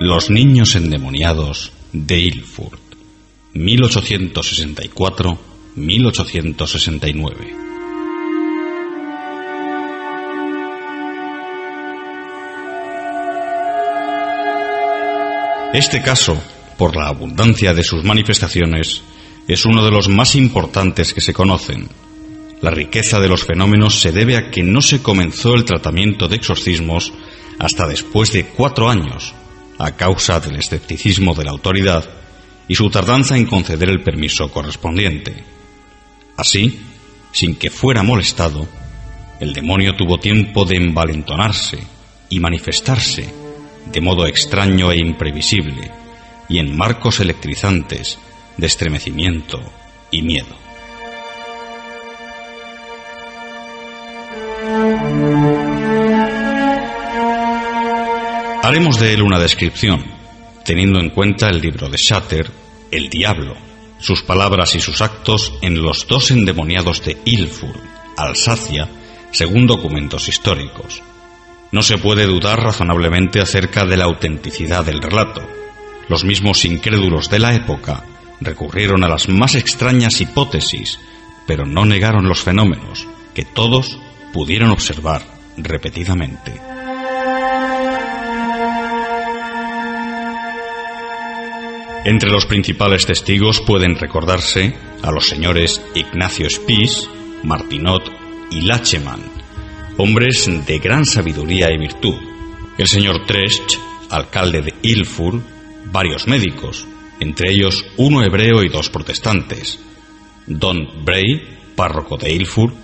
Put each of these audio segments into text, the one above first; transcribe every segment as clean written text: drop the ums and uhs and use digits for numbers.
Los niños endemoniados de Ilfurt, 1864-1869. Este caso, por la abundancia de sus manifestaciones, es uno de los más importantes que se conocen. La riqueza de los fenómenos se debe a que no se comenzó el tratamiento de exorcismos hasta después de 4 años, a causa del escepticismo de la autoridad y su tardanza en conceder el permiso correspondiente. Así, sin que fuera molestado, el demonio tuvo tiempo de envalentonarse y manifestarse de modo extraño e imprevisible y en marcos electrizantes de estremecimiento y miedo. Haremos de él una descripción, teniendo en cuenta el libro de Shatter, El Diablo, sus palabras y sus actos en los 2 endemoniados de Ilfurt, Alsacia, según documentos históricos. No se puede dudar razonablemente acerca de la autenticidad del relato. Los mismos incrédulos de la época recurrieron a las más extrañas hipótesis, pero no negaron los fenómenos que todos pudieron observar repetidamente. Entre los principales testigos pueden recordarse a los señores Ignacio Spies, Martinot y Lachemann, hombres de gran sabiduría y virtud, el señor Tresch, alcalde de Ilfurt, varios médicos, entre ellos uno hebreo y 2 protestantes, Don Bray, párroco de Ilfurt,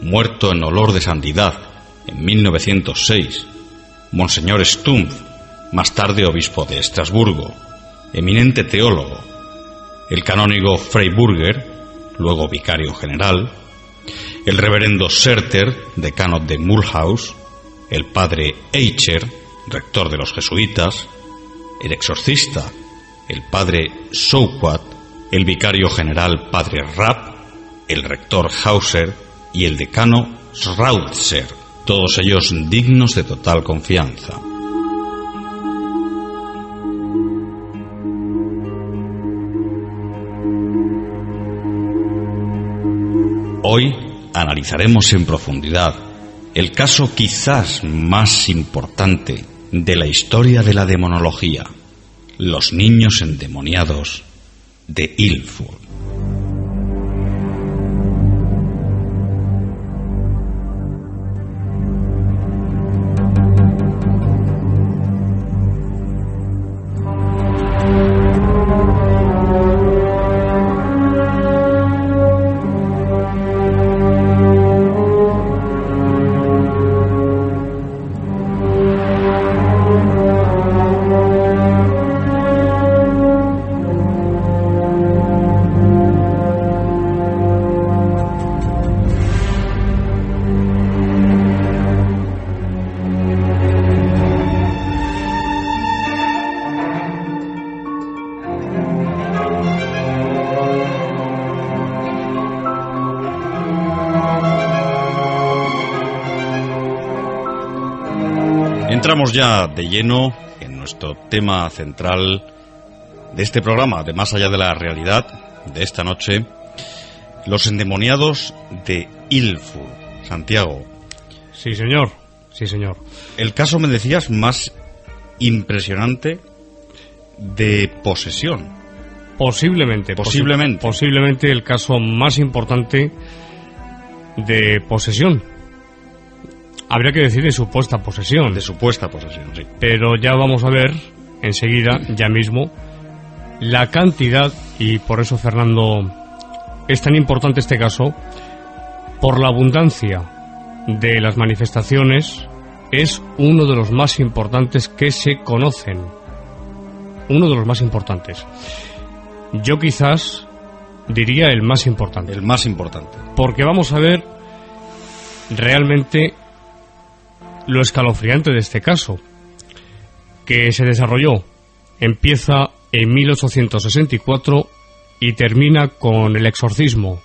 muerto en olor de santidad en 1906, Monseñor Stumpf, más tarde obispo de Estrasburgo, eminente teólogo, el canónigo Freiburger, luego vicario general, el reverendo Serter, decano de Mulhouse, el padre Eicher, rector de los jesuitas, el exorcista, el padre Souquat, el vicario general padre Rapp, el rector Hauser y el decano Schrautzer, todos ellos dignos de total confianza. Hoy analizaremos en profundidad el caso quizás más importante de la historia de la demonología, los niños endemoniados de Ilfurt. Entramos ya de lleno en nuestro tema central de este programa, de Más allá de la realidad, de esta noche, los endemoniados de Ilfurt. Santiago. Sí, señor. Sí, señor. El caso, me decías, más impresionante de posesión. Posiblemente el caso más importante de posesión. Habría que decir de supuesta posesión. De supuesta posesión, sí. Pero ya vamos a ver enseguida, ya mismo, la cantidad, y por eso, Fernando, es tan importante este caso, por la abundancia de las manifestaciones, es uno de los más importantes que se conocen. Uno de los más importantes. Yo quizás diría el más importante. El más importante. Porque vamos a ver realmente lo escalofriante de este caso, que se desarrolló, empieza en 1864 y termina con el exorcismo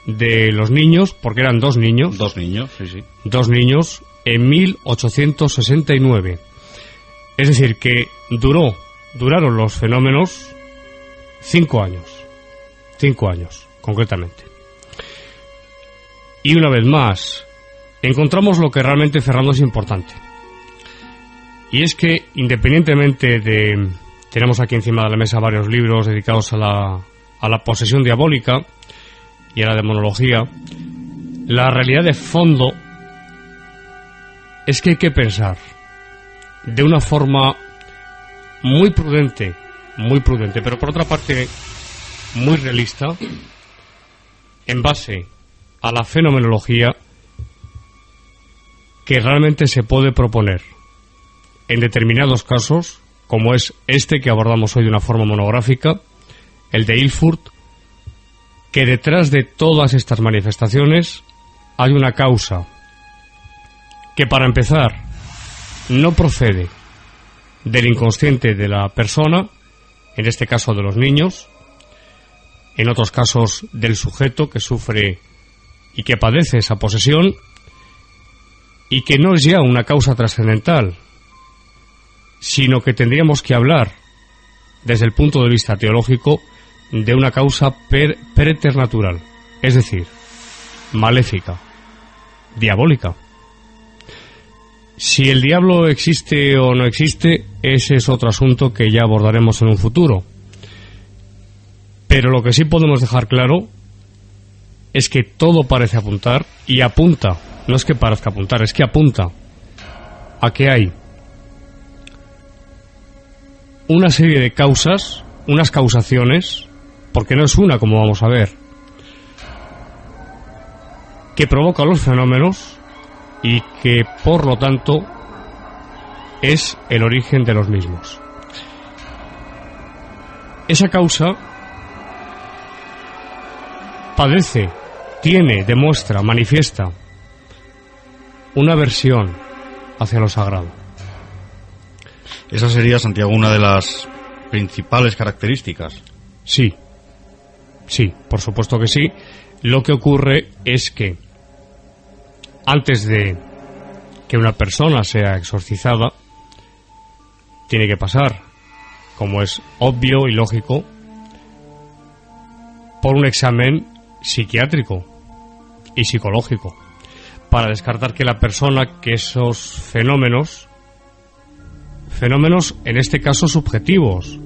de los niños, porque eran 2 niños. 2 niños, sí, sí. 2 niños en 1869. Es decir, que duraron los fenómenos 5 años. 5 años, concretamente. Y una vez más, encontramos lo que realmente, Fernando, es importante. Y es que, independientemente de... Tenemos aquí encima de la mesa varios libros dedicados a la posesión diabólica y a la demonología. La realidad de fondo es que hay que pensar de una forma muy prudente, pero por otra parte muy realista, en base a la fenomenología que realmente se puede proponer en determinados casos, como es este que abordamos hoy de una forma monográfica, el de Ilfurt, que detrás de todas estas manifestaciones hay una causa que, para empezar, no procede del inconsciente de la persona, en este caso de los niños, en otros casos del sujeto que sufre y que padece esa posesión, y que no es ya una causa trascendental, sino que tendríamos que hablar, desde el punto de vista teológico, de una causa preternatural, es decir, maléfica, diabólica. Si el diablo existe o no existe, ese es otro asunto que ya abordaremos en un futuro. Pero lo que sí podemos dejar claro es que todo parece apuntar, y apunta, no es que parezca apuntar, es que apunta a que hay una serie de causas, unas causaciones, porque no es una, como vamos a ver, que provoca los fenómenos y que, por lo tanto, es el origen de los mismos. Esa causa padece, tiene, demuestra, manifiesta una aversión hacia lo sagrado. Esa sería, Santiago, una de las principales características. Sí, por supuesto que sí. Lo que ocurre es que antes de que una persona sea exorcizada, tiene que pasar, como es obvio y lógico, por un examen psiquiátrico y psicológico, para descartar que la persona, que esos fenómenos en este caso subjetivos,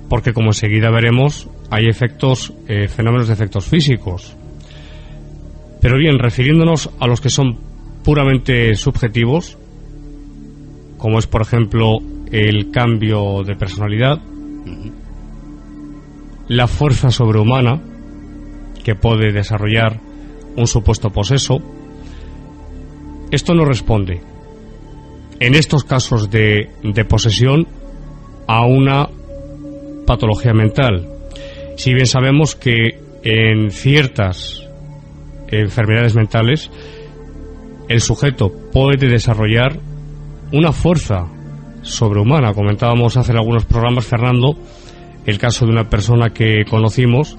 porque como enseguida veremos, hay fenómenos de efectos físicos. Pero bien, refiriéndonos a los que son puramente subjetivos, como es, por ejemplo, el cambio de personalidad, la fuerza sobrehumana que puede desarrollar un supuesto poseso, esto no responde, en estos casos de posesión, a una patología mental. Si bien sabemos que en ciertas enfermedades mentales el sujeto puede desarrollar una fuerza sobrehumana. Comentábamos hace algunos programas, Fernando, el caso de una persona que conocimos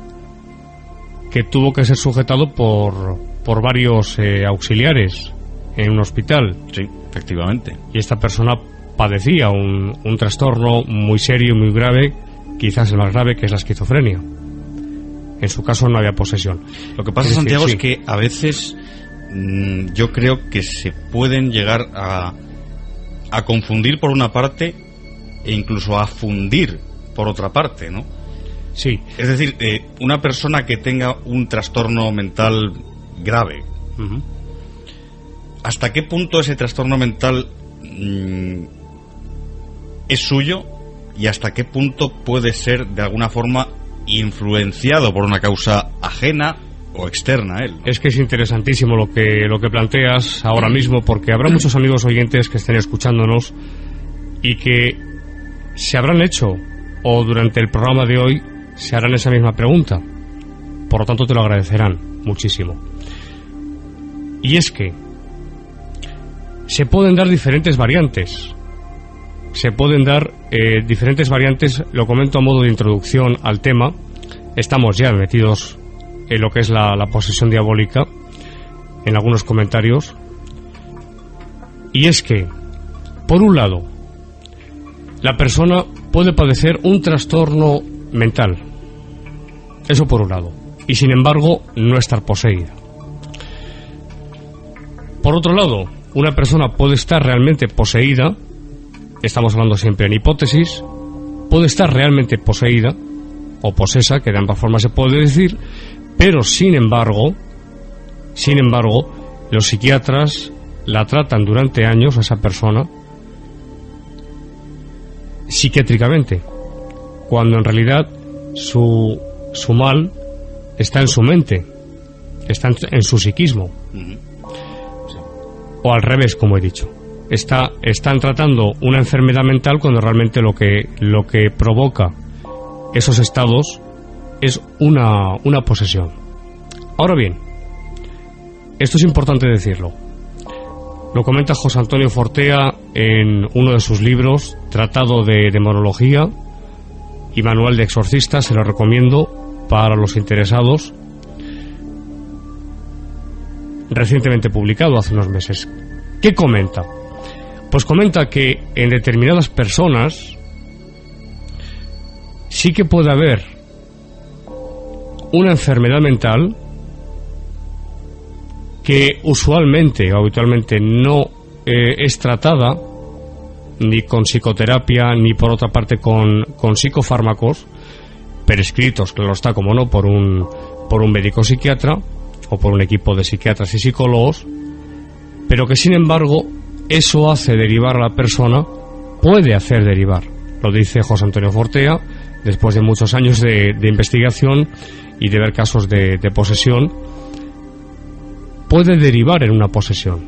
que tuvo que ser sujetado por varios auxiliares en un hospital. Sí, efectivamente. Y esta persona padecía un trastorno muy serio, muy grave, quizás el más grave, que es la esquizofrenia. En su caso no había posesión. Lo que pasa, Santiago, es que a veces yo creo que se pueden llegar a confundir por una parte e incluso a fundir por otra parte, ¿no? Sí. Es decir, una persona que tenga un trastorno mental grave, ¿hasta qué punto ese trastorno mental es suyo y hasta qué punto puede ser de alguna forma influenciado por una causa ajena o externa a él, ¿no? Es que es interesantísimo lo que planteas ahora mismo, porque habrá muchos amigos oyentes que estén escuchándonos y que se habrán hecho, o durante el programa de hoy se harán esa misma pregunta. Por lo tanto, te lo agradecerán muchísimo. Y es que se pueden dar diferentes variantes. Lo comento a modo de introducción al tema. Estamos ya metidos en lo que es la posesión diabólica, en algunos comentarios. Y es que, por un lado, la persona puede padecer un trastorno mental. Eso por un lado. Y sin embargo, no estar poseída. Por otro lado, una persona puede estar realmente poseída, estamos hablando siempre en hipótesis, puede estar realmente poseída, o posesa, que de ambas formas se puede decir, pero sin embargo, los psiquiatras la tratan durante años a esa persona psiquiátricamente, cuando en realidad su mal está en su mente, está en su psiquismo. O al revés, como he dicho. Están tratando una enfermedad mental cuando realmente lo que provoca esos estados es una posesión. Ahora bien, esto es importante decirlo. Lo comenta José Antonio Fortea en uno de sus libros, Tratado de Demonología y Manual de Exorcistas. Se lo recomiendo para los interesados. Recientemente publicado, hace unos meses. ¿Qué comenta? Pues comenta que en determinadas personas sí que puede haber una enfermedad mental que usualmente o habitualmente no es tratada ni con psicoterapia ni por otra parte con psicofármacos prescritos, claro está, como no, por un médico psiquiatra o por un equipo de psiquiatras y psicólogos, pero que sin embargo eso hace derivar a la persona, puede hacer derivar, lo dice José Antonio Fortea, después de muchos años de investigación y de ver casos de posesión, puede derivar en una posesión.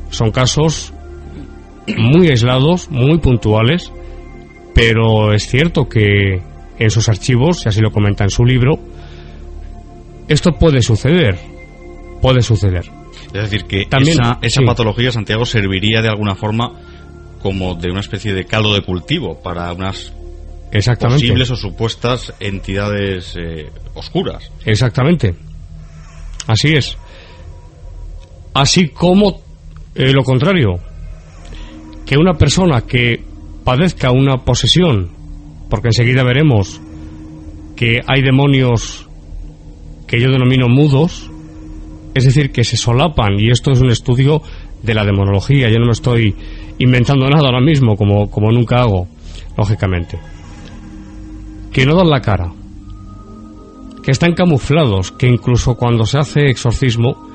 Son casos muy aislados, muy puntuales, pero es cierto que en sus archivos, y así lo comenta en su libro, esto puede suceder. Puede suceder. Es decir, que también, esa patología, Santiago, serviría de alguna forma como de una especie de caldo de cultivo para unas posibles o supuestas entidades oscuras. Exactamente. Así es. Así como lo contrario, que una persona que padezca una posesión, porque enseguida veremos que hay demonios que yo denomino mudos, es decir, que se solapan, y esto es un estudio de la demonología, yo no me estoy inventando nada ahora mismo, como nunca hago, lógicamente, que no dan la cara, que están camuflados, que incluso cuando se hace exorcismo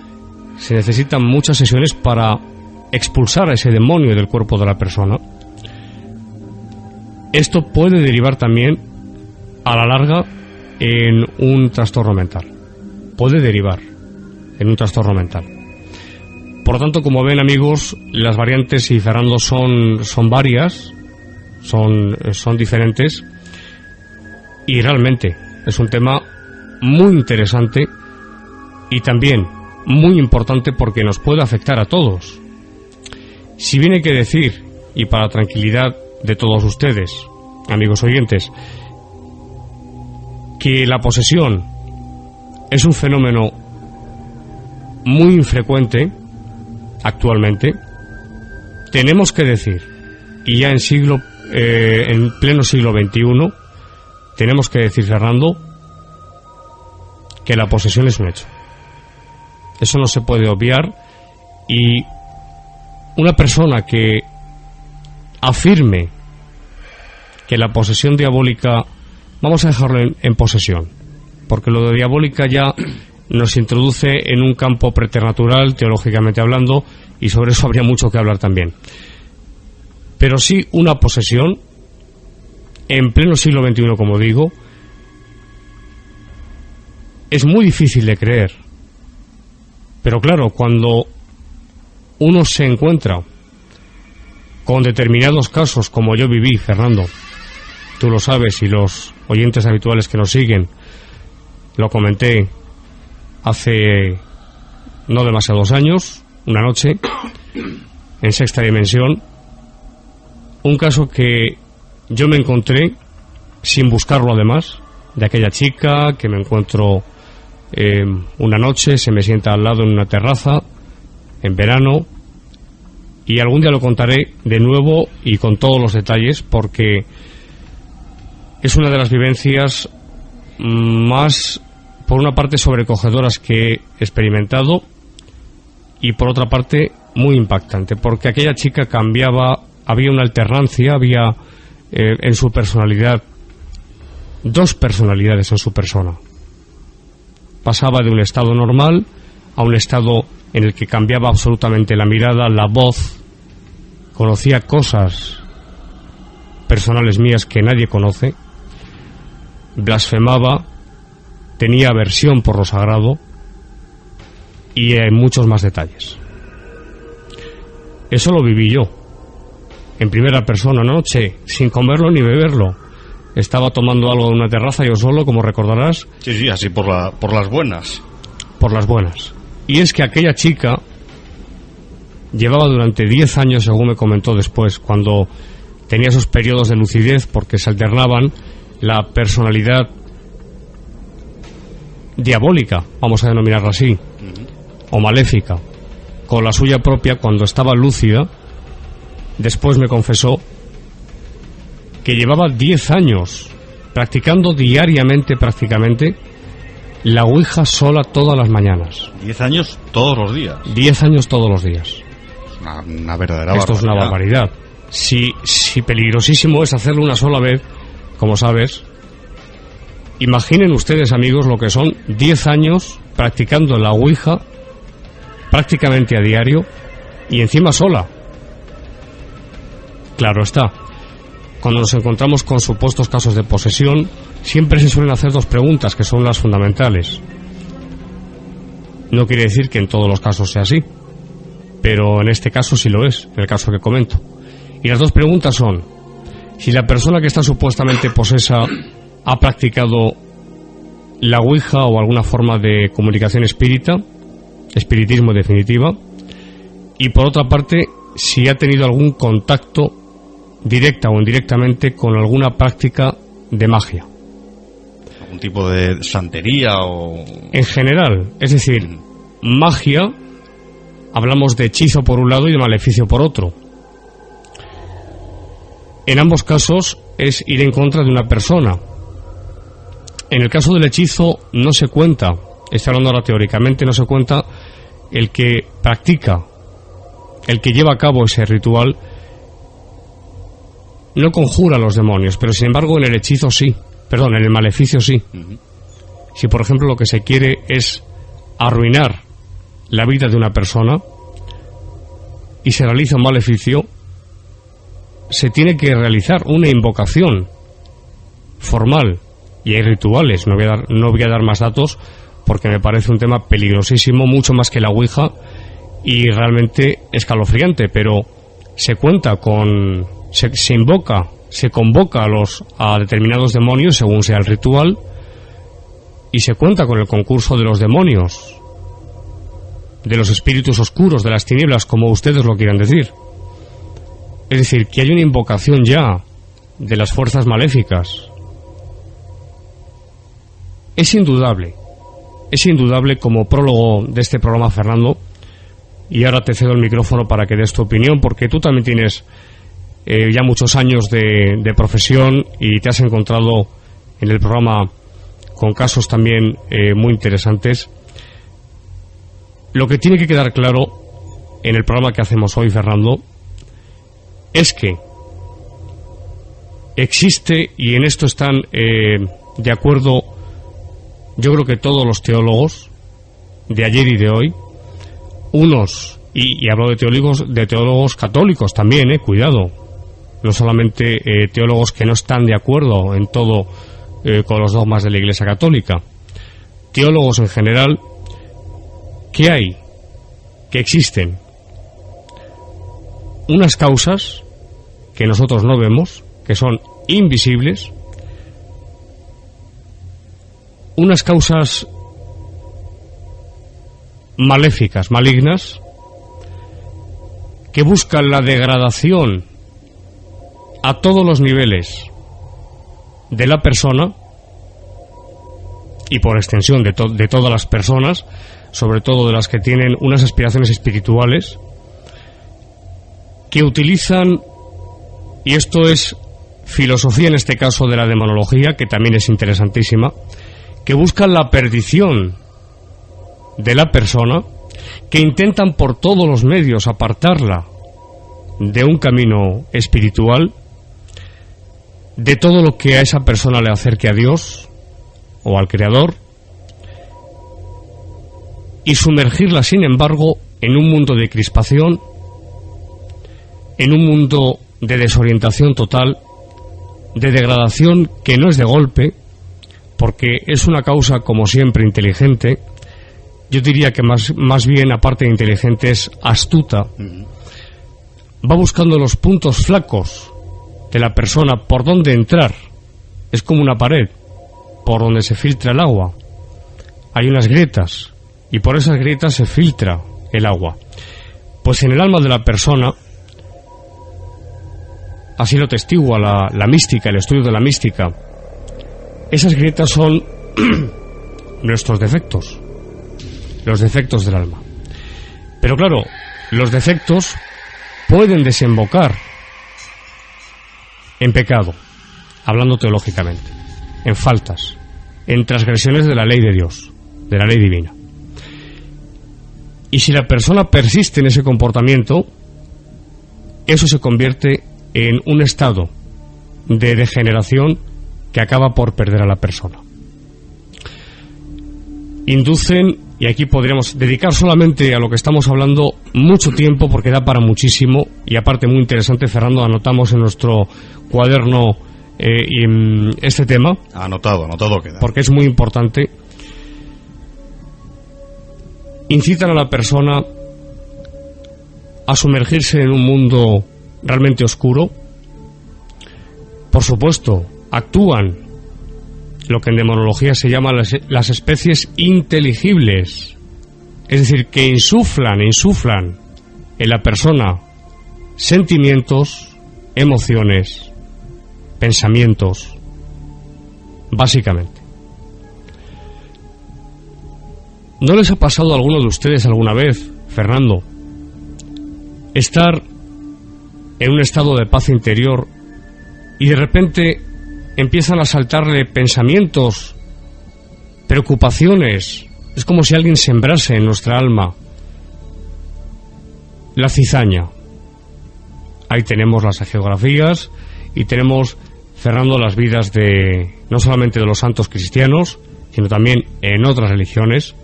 se necesitan muchas sesiones para expulsar a ese demonio del cuerpo de la persona. Esto puede derivar también a la larga en un trastorno mental. Puede derivar en un trastorno mental. Por lo tanto, como ven, amigos, las variantes, y Fernando, son varias, son diferentes, y realmente es un tema muy interesante y también muy importante porque nos puede afectar a todos. Si bien hay que decir, y para tranquilidad de todos ustedes, amigos oyentes, que la posesión es un fenómeno muy infrecuente actualmente, tenemos que decir, y ya en pleno siglo XXI, tenemos que decir, Fernando, que la posesión es un hecho. Eso no se puede obviar, y una persona que afirme que la posesión diabólica, vamos a dejarlo en posesión, porque lo de diabólica ya nos introduce en un campo preternatural, teológicamente hablando, y sobre eso habría mucho que hablar también. Pero sí, una posesión en pleno siglo XXI, como digo, es muy difícil de creer. Pero claro, cuando uno se encuentra con determinados casos, como yo viví, Fernando, tú lo sabes, y los oyentes habituales que nos siguen, lo comenté hace no demasiados años, una noche, en Sexta Dimensión, un caso que yo me encontré, sin buscarlo además, de aquella chica que me encuentro una noche, se me sienta al lado en una terraza, en verano, y algún día lo contaré de nuevo y con todos los detalles, porque es una de las vivencias más, por una parte, sobrecogedoras que he experimentado, y por otra parte muy impactante, porque aquella chica cambiaba, había una alternancia, había en su personalidad dos personalidades en su persona. Pasaba de un estado normal a un estado en el que cambiaba absolutamente la mirada, la voz, conocía cosas personales mías que nadie conoce, blasfemaba, tenía aversión por lo sagrado y muchos más detalles. Eso lo viví yo, en primera persona, una noche, sin comerlo ni beberlo. Estaba tomando algo en una terraza yo solo, como recordarás. Sí, así por las buenas. Por las buenas. Y es que aquella chica llevaba durante 10 años, según me comentó después, cuando tenía esos periodos de lucidez, porque se alternaban la personalidad diabólica, vamos a denominarla así, o maléfica, con la suya propia cuando estaba lúcida. Después me confesó que llevaba 10 años practicando diariamente, prácticamente, la Ouija sola todas las mañanas. 10 años todos los días. 10 años todos los días. Una verdadera Esto barbaridad. Es una barbaridad. Si peligrosísimo es hacerlo una sola vez, como sabes, imaginen ustedes, amigos, lo que son 10 años practicando la Ouija prácticamente a diario y encima sola. Claro está. Cuando nos encontramos con supuestos casos de posesión, siempre se suelen hacer dos preguntas que son las fundamentales. No quiere decir que en todos los casos sea así, pero en este caso sí lo es, en el caso que comento. Y las dos preguntas son: si la persona que está supuestamente posesa ha practicado la Ouija o alguna forma de comunicación espírita, espiritismo en definitiva, y por otra parte, si ha tenido algún contacto directa o indirectamente con alguna práctica de magia. ¿Algún tipo de santería o...? En general, es decir, magia, hablamos de hechizo por un lado y de maleficio por otro. En ambos casos es ir en contra de una persona. En el caso del hechizo no se cuenta, estoy hablando ahora teóricamente, no se cuenta el que practica, el que lleva a cabo ese ritual. No conjura a los demonios, pero sin embargo en el hechizo sí, en el maleficio sí. Si por ejemplo lo que se quiere es arruinar la vida de una persona y se realiza un maleficio, se tiene que realizar una invocación formal, y hay rituales. No voy a dar más datos porque me parece un tema peligrosísimo, mucho más que la Ouija, y realmente escalofriante, pero se cuenta con... Se invoca, se convoca a determinados demonios según sea el ritual, y se cuenta con el concurso de los demonios, de los espíritus oscuros, de las tinieblas, como ustedes lo quieran decir. Es decir, que hay una invocación ya de las fuerzas maléficas. Es indudable como prólogo de este programa, Fernando, y ahora te cedo el micrófono para que des tu opinión, porque tú también tienes ya muchos años de profesión y te has encontrado en el programa con casos también muy interesantes. Lo que tiene que quedar claro en el programa que hacemos hoy, Fernando, es que existe, y en esto están de acuerdo, yo creo que todos los teólogos de ayer y de hoy, unos, y hablo de teólogos católicos también, cuidado, no solamente teólogos que no están de acuerdo en todo con los dogmas de la Iglesia Católica, teólogos en general, que existen unas causas que nosotros no vemos, que son invisibles, unas causas maléficas, malignas, que buscan la degradación a todos los niveles de la persona y por extensión de todas las personas, sobre todo de las que tienen unas aspiraciones espirituales, que utilizan, y esto es filosofía en este caso de la demonología, que también es interesantísima, que buscan la perdición de la persona, que intentan por todos los medios apartarla de un camino espiritual, de todo lo que a esa persona le acerque a Dios o al Creador, y sumergirla, sin embargo, en un mundo de crispación, en un mundo de desorientación total, de degradación que no es de golpe, porque es una causa, como siempre, inteligente. Yo diría que más bien, aparte de inteligente, es astuta. Va buscando los puntos flacos de la persona por donde entrar. Es como una pared por donde se filtra el agua. Hay unas grietas y por esas grietas se filtra el agua. Pues en el alma de la persona, así lo testigua la mística, el estudio de la mística, esas grietas son nuestros defectos, los defectos del alma. Pero claro, los defectos pueden desembocar en pecado, hablando teológicamente, en faltas, en transgresiones de la ley de Dios, de la ley divina. Y si la persona persiste en ese comportamiento, eso se convierte en un estado de degeneración que acaba por perder a la persona. Inducen, y aquí podríamos dedicar solamente a lo que estamos hablando mucho tiempo porque da para muchísimo, y aparte muy interesante, Fernando, anotamos en nuestro cuaderno este tema. Anotado queda. Porque es muy importante. Incitan a la persona a sumergirse en un mundo realmente oscuro. Por supuesto, actúan lo que en demonología se llama las especies inteligibles, es decir, que insuflan en la persona sentimientos, emociones, pensamientos, básicamente. ¿No les ha pasado a alguno de ustedes alguna vez, Fernando, estar en un estado de paz interior y de repente empiezan a saltarle pensamientos, preocupaciones? Es como si alguien sembrase en nuestra alma la cizaña. Ahí tenemos las hagiografías y tenemos, Fernando, las vidas de no solamente de los santos cristianos, sino también en otras religiones.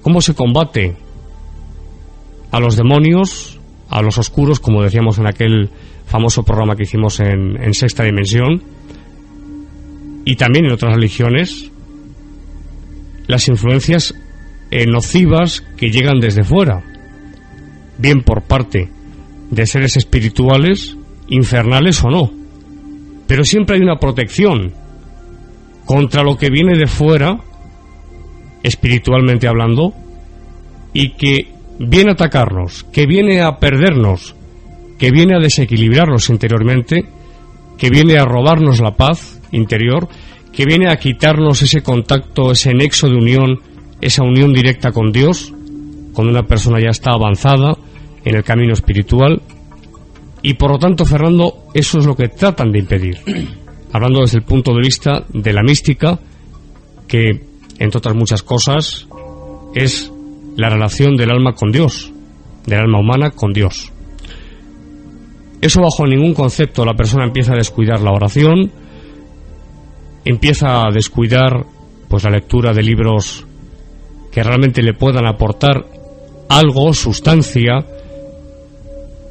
¿Cómo se combate a los demonios, a los oscuros, como decíamos en aquel famoso programa que hicimos en Sexta Dimensión? Y también en otras religiones, las influencias nocivas que llegan desde fuera, bien por parte de seres espirituales, infernales o no. Pero siempre hay una protección contra lo que viene de fuera, espiritualmente hablando, y que viene a atacarnos, que viene a perdernos, que viene a desequilibrarnos interiormente, que viene a robarnos la paz interior, que viene a quitarnos ese contacto, ese nexo de unión, esa unión directa con Dios, cuando una persona ya está avanzada en el camino espiritual. Y por lo tanto, Fernando, eso es lo que tratan de impedir, hablando desde el punto de vista de la mística, que entre otras muchas cosas es la relación del alma con Dios, del alma humana con Dios. Eso bajo ningún concepto. La persona empieza a descuidar la oración, empieza a descuidar pues la lectura de libros que realmente le puedan aportar algo, sustancia,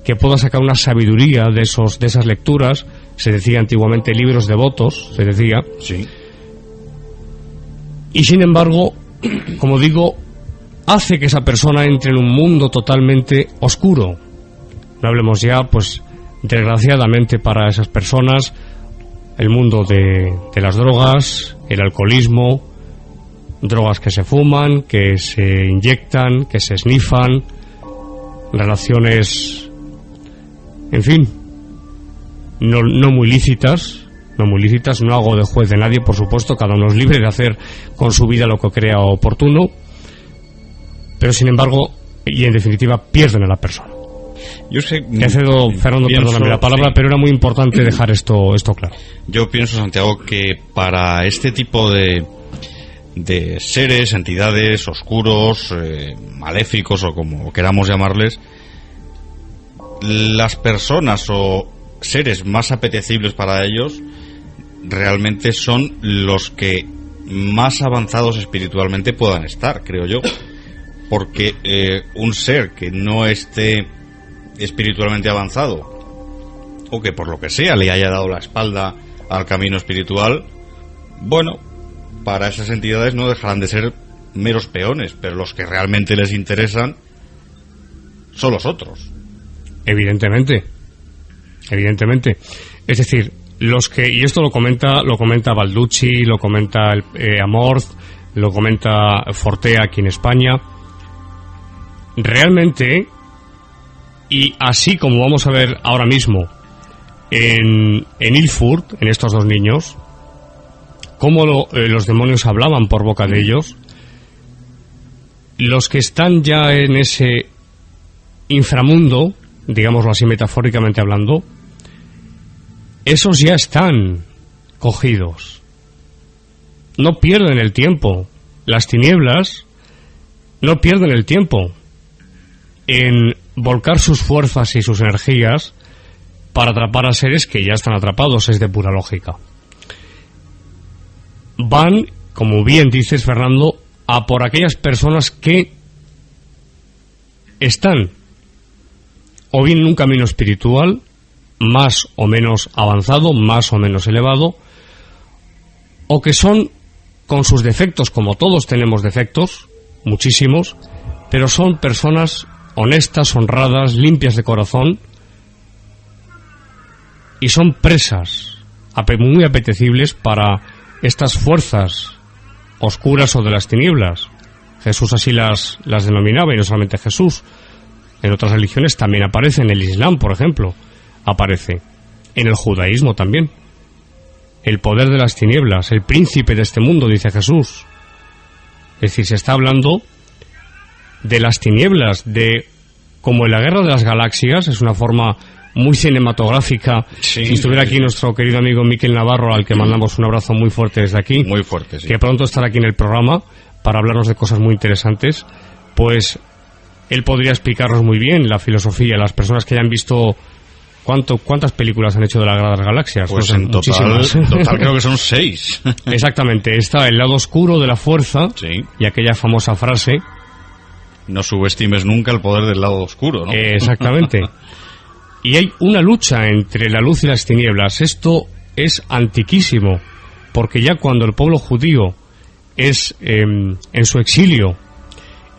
que pueda sacar una sabiduría de esas lecturas. Se decía antiguamente libros devotos, se decía. Sí. Y sin embargo, como digo, hace que esa persona entre en un mundo totalmente oscuro. No hablemos ya, pues, desgraciadamente para esas personas, el mundo de las drogas, el alcoholismo, drogas que se fuman, que se inyectan, que se snifan, relaciones, en fin, no muy lícitas. No hago de juez de nadie, por supuesto, cada uno es libre de hacer con su vida lo que crea oportuno, pero sin embargo, y en definitiva, pierden a la persona. Yo sé, te cedo, Fernando, perdóname la palabra, sí, pero era muy importante dejar esto claro. Yo pienso, Santiago, que para este tipo de seres, entidades oscuros, maléficos o como queramos llamarles, las personas o seres más apetecibles para ellos realmente son los que más avanzados espiritualmente puedan estar, creo yo, porque un ser que no esté espiritualmente avanzado o que por lo que sea le haya dado la espalda al camino espiritual, bueno, para esas entidades no dejarán de ser meros peones, pero los que realmente les interesan son los otros. Evidentemente. Es decir, los que, y esto lo comenta Balducci, lo comenta Amorth, lo comenta Fortea aquí en España, realmente, y así como vamos a ver ahora mismo en Ilfurt, en estos dos niños, cómo los demonios hablaban por boca de ellos, los que están ya en ese inframundo, digámoslo así metafóricamente hablando, esos ya están cogidos, no pierden el tiempo. Las tinieblas no pierden el tiempo en volcar sus fuerzas y sus energías para atrapar a seres que ya están atrapados. Es de pura lógica. Van, como bien dices, Fernando, a por aquellas personas que están o bien en un camino espiritual más o menos avanzado, más o menos elevado, o que son, con sus defectos, como todos tenemos defectos, muchísimos, pero son personas honestas, honradas, limpias de corazón, y son presas muy apetecibles para estas fuerzas oscuras o de las tinieblas. Jesús así las denominaba, y no solamente Jesús. En otras religiones también aparece, en el Islam, por ejemplo, aparece. En el judaísmo también. El poder de las tinieblas, el príncipe de este mundo, dice Jesús. Es decir, se está hablando de las tinieblas, de como en la Guerra de las Galaxias, es una forma muy cinematográfica. Sí, si estuviera aquí nuestro querido amigo Miquel Navarro, al que mandamos un abrazo muy fuerte desde aquí, muy fuerte, sí, que pronto estará aquí en el programa para hablarnos de cosas muy interesantes, pues él podría explicarnos muy bien la filosofía. Las personas que hayan visto ¿cuántas películas han hecho de la Guerra de las Galaxias? Pues no sé, en total creo que son 6. Exactamente, está el lado oscuro de la fuerza, sí, y aquella famosa frase: no subestimes nunca el poder del lado oscuro, ¿no? Exactamente. Y hay una lucha entre la luz y las tinieblas. Esto es antiquísimo, porque ya cuando el pueblo judío es en su exilio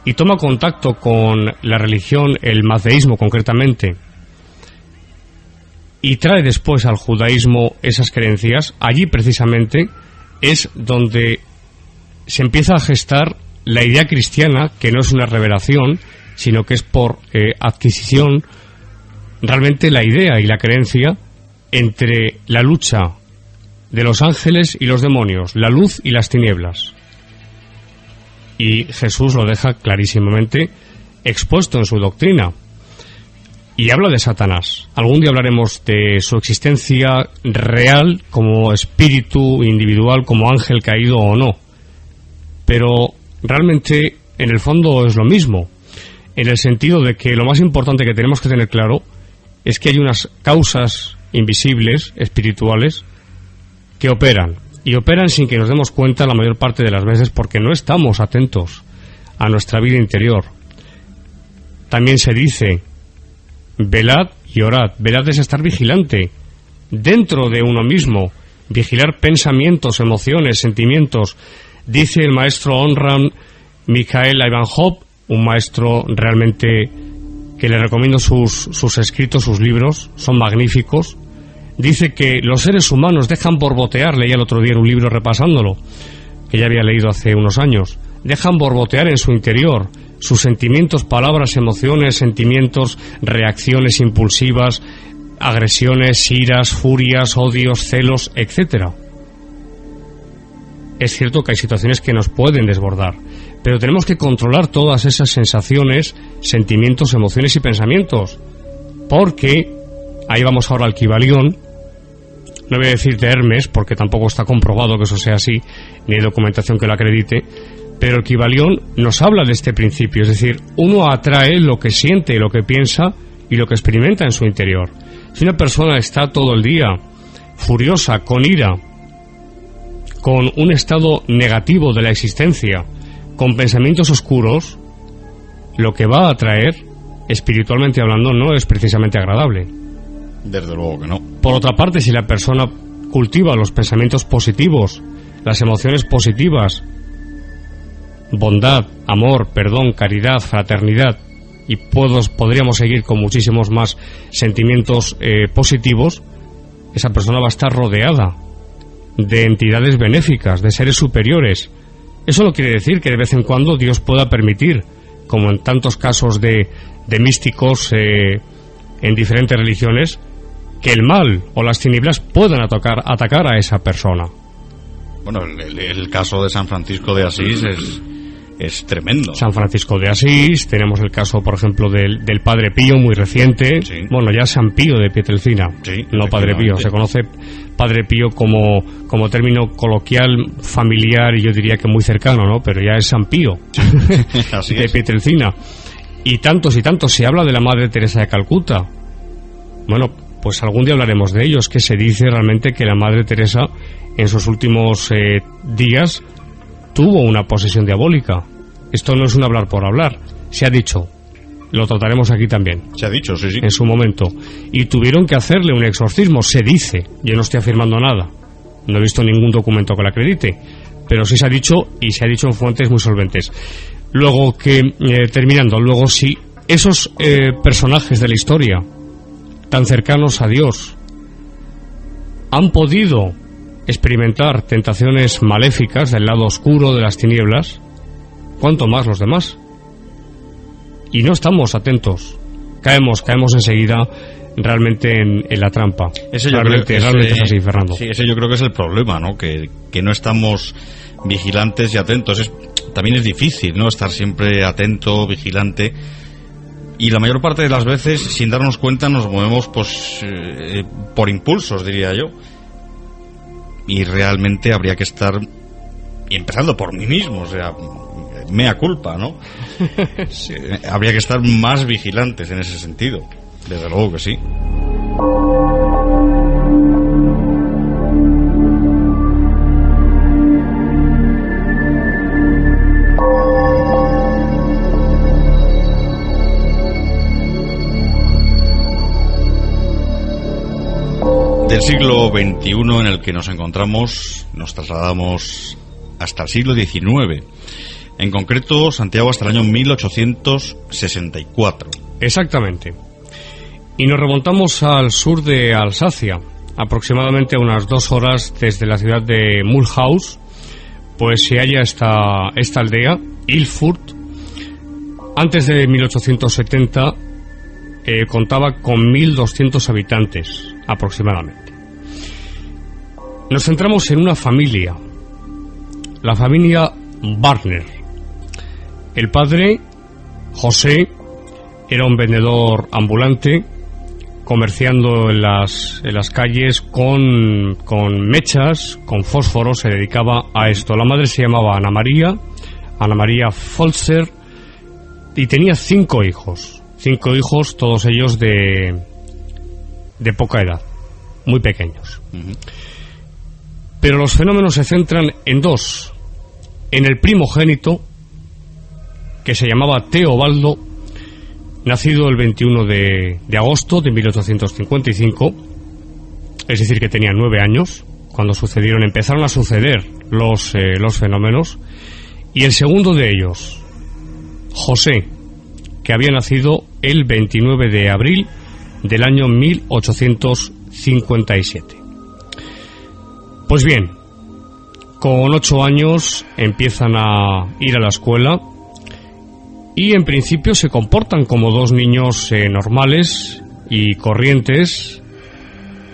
y toma contacto con la religión, el mazdeísmo concretamente, y trae después al judaísmo esas creencias, allí precisamente es donde se empieza a gestar la idea cristiana, que no es una revelación, sino que es por adquisición, realmente la idea y la creencia entre la lucha de los ángeles y los demonios, la luz y las tinieblas. Y Jesús lo deja clarísimamente expuesto en su doctrina. Y habla de Satanás. Algún día hablaremos de su existencia real como espíritu individual, como ángel caído o no. Pero realmente, en el fondo, es lo mismo. En el sentido de que lo más importante que tenemos que tener claro es que hay unas causas invisibles, espirituales, que operan. Y operan sin que nos demos cuenta la mayor parte de las veces, porque no estamos atentos a nuestra vida interior. También se dice: velad y orad. Velad es estar vigilante dentro de uno mismo, vigilar pensamientos, emociones, sentimientos. Dice el maestro Onram Mikhail Ivanhoe, un maestro realmente que le recomiendo sus escritos, sus libros, son magníficos. Dice que los seres humanos dejan borbotear, leía el otro día en un libro repasándolo, que ya había leído hace unos años, dejan borbotear en su interior sus sentimientos, palabras, emociones, sentimientos, reacciones impulsivas, agresiones, iras, furias, odios, celos, etcétera. Es cierto que hay situaciones que nos pueden desbordar, pero tenemos que controlar todas esas sensaciones, sentimientos, emociones y pensamientos. porque ahí vamos ahora al Kybalión. No voy a decir de Hermes, porque tampoco está comprobado que eso sea así, ni hay documentación que lo acredite, pero el Kybalión nos habla de este principio, es decir, uno atrae lo que siente, lo que piensa y lo que experimenta en su interior. Si una persona está todo el día furiosa, con ira, con un estado negativo de la existencia, con pensamientos oscuros, lo que va a atraer, espiritualmente hablando, no es precisamente agradable. Desde luego que no. Por otra parte, si la persona cultiva los pensamientos positivos, las emociones positivas, bondad, amor, perdón, caridad, fraternidad, y podríamos seguir con muchísimos más sentimientos positivos, esa persona va a estar rodeada de entidades benéficas, de seres superiores. Eso no quiere decir que de vez en cuando Dios pueda permitir, como en tantos casos de místicos en diferentes religiones, que el mal o las tinieblas puedan atacar a esa persona. Bueno, el caso de San Francisco de Asís es tremendo. San Francisco de Asís, tenemos el caso, por ejemplo, del Padre Pío, muy reciente. Sí. Bueno, ya San Pío de Pietrelcina, sí, no Padre Pío. Se conoce Padre Pío como término coloquial, familiar, y yo diría que muy cercano, ¿no? Pero ya es San Pío Así de Pietrelcina. Y tantos se habla de la Madre Teresa de Calcuta. Bueno, pues algún día hablaremos de ellos, que se dice realmente que la Madre Teresa en sus últimos días tuvo una posesión diabólica. Esto no es un hablar por hablar, se ha dicho. Lo trataremos aquí también. Se ha dicho, sí. En su momento. Y tuvieron que hacerle un exorcismo, se dice. Yo no estoy afirmando nada. No he visto ningún documento que lo acredite. Pero sí se ha dicho, y se ha dicho en fuentes muy solventes. Luego terminando, si esos personajes de la historia, tan cercanos a Dios, han podido experimentar tentaciones maléficas del lado oscuro de las tinieblas, ¿cuánto más los demás? Y no estamos atentos, caemos enseguida realmente en la trampa. Realmente es así, Fernando. Sí, ese yo creo que es el problema, ¿no? Que no estamos vigilantes y atentos. También es difícil, ¿no? Estar siempre atento, vigilante. Y la mayor parte de las veces, sin darnos cuenta, nos movemos por impulsos, diría yo. Y realmente habría que estar, y empezando por mí mismo, o sea, mea culpa, ¿no? Sí. Habría que estar más vigilantes en ese sentido. Desde luego que sí. Del siglo XXI en el que nos encontramos, nos trasladamos hasta el siglo XIX. En concreto, Santiago, hasta el año 1864. Exactamente. Y nos remontamos al sur de Alsacia, aproximadamente a unas 2 horas desde la ciudad de Mulhouse, pues se halla esta aldea, Ilfurt. Antes de 1870 contaba con 1.200 habitantes aproximadamente. Nos centramos en una familia, la familia Barner. El padre, José, era un vendedor ambulante, comerciando en las calles con mechas, con fósforos, se dedicaba a esto. La madre se llamaba Ana María Folzer, y tenía 5 hijos, todos ellos de poca edad, muy pequeños. Uh-huh. Pero los fenómenos se centran en 2. En el primogénito, que se llamaba Teobaldo, nacido el 21 de agosto de 1855, es decir, que tenía 9 años cuando empezaron a suceder los fenómenos. Y el segundo de ellos, José, que había nacido el 29 de abril del año 1857. Pues bien, con 8 años empiezan a ir a la escuela y en principio se comportan como 2 niños normales y corrientes,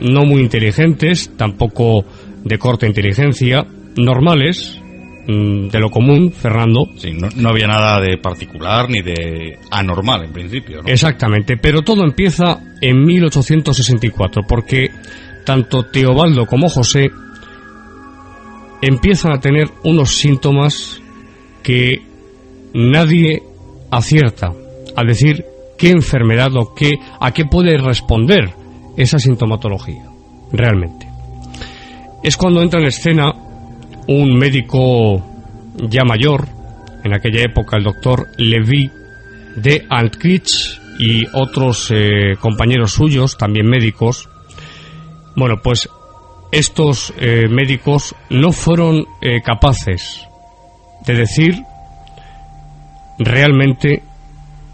no muy inteligentes, tampoco de corta inteligencia, normales, de lo común, Fernando. Sí, no había nada de particular ni de anormal en principio, ¿no? Exactamente, pero todo empieza en 1864, porque tanto Teobaldo como José empiezan a tener unos síntomas que nadie acierta a decir qué enfermedad o a qué puede responder esa sintomatología realmente. Es cuando entra en escena un médico ya mayor, en aquella época el doctor Levi de Antkrich y otros compañeros suyos, también médicos. Bueno, pues estos médicos no fueron capaces de decir realmente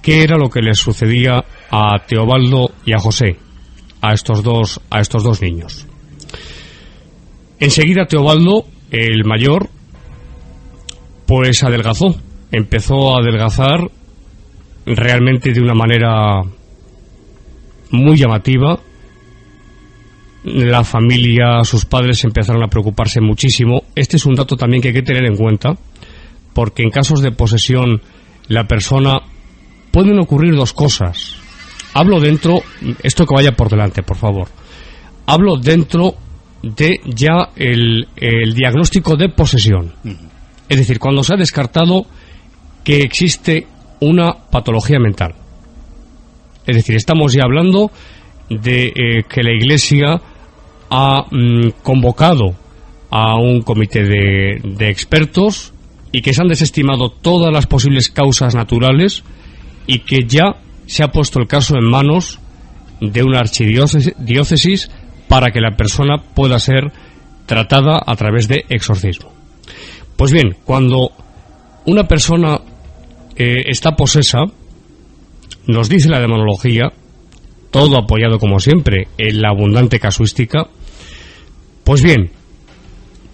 qué era lo que les sucedía a Teobaldo y a José, a estos dos niños. Enseguida Teobaldo, el mayor, pues adelgazó, empezó a adelgazar realmente de una manera muy llamativa. La familia, sus padres empezaron a preocuparse muchísimo. Este es un dato también que hay que tener en cuenta, porque en casos de posesión la persona pueden ocurrir dos cosas. Hablo dentro, esto que vaya por delante, por favor. Hablo dentro de ya el diagnóstico de posesión. Es decir, cuando se ha descartado que existe una patología mental. Es decir, estamos ya hablando de que la Iglesia ha convocado a un comité de expertos y que se han desestimado todas las posibles causas naturales y que ya se ha puesto el caso en manos de una archidiócesis para que la persona pueda ser tratada a través de exorcismo. Pues bien, cuando una persona está posesa, nos dice la demonología, todo apoyado como siempre en la abundante casuística, pues bien,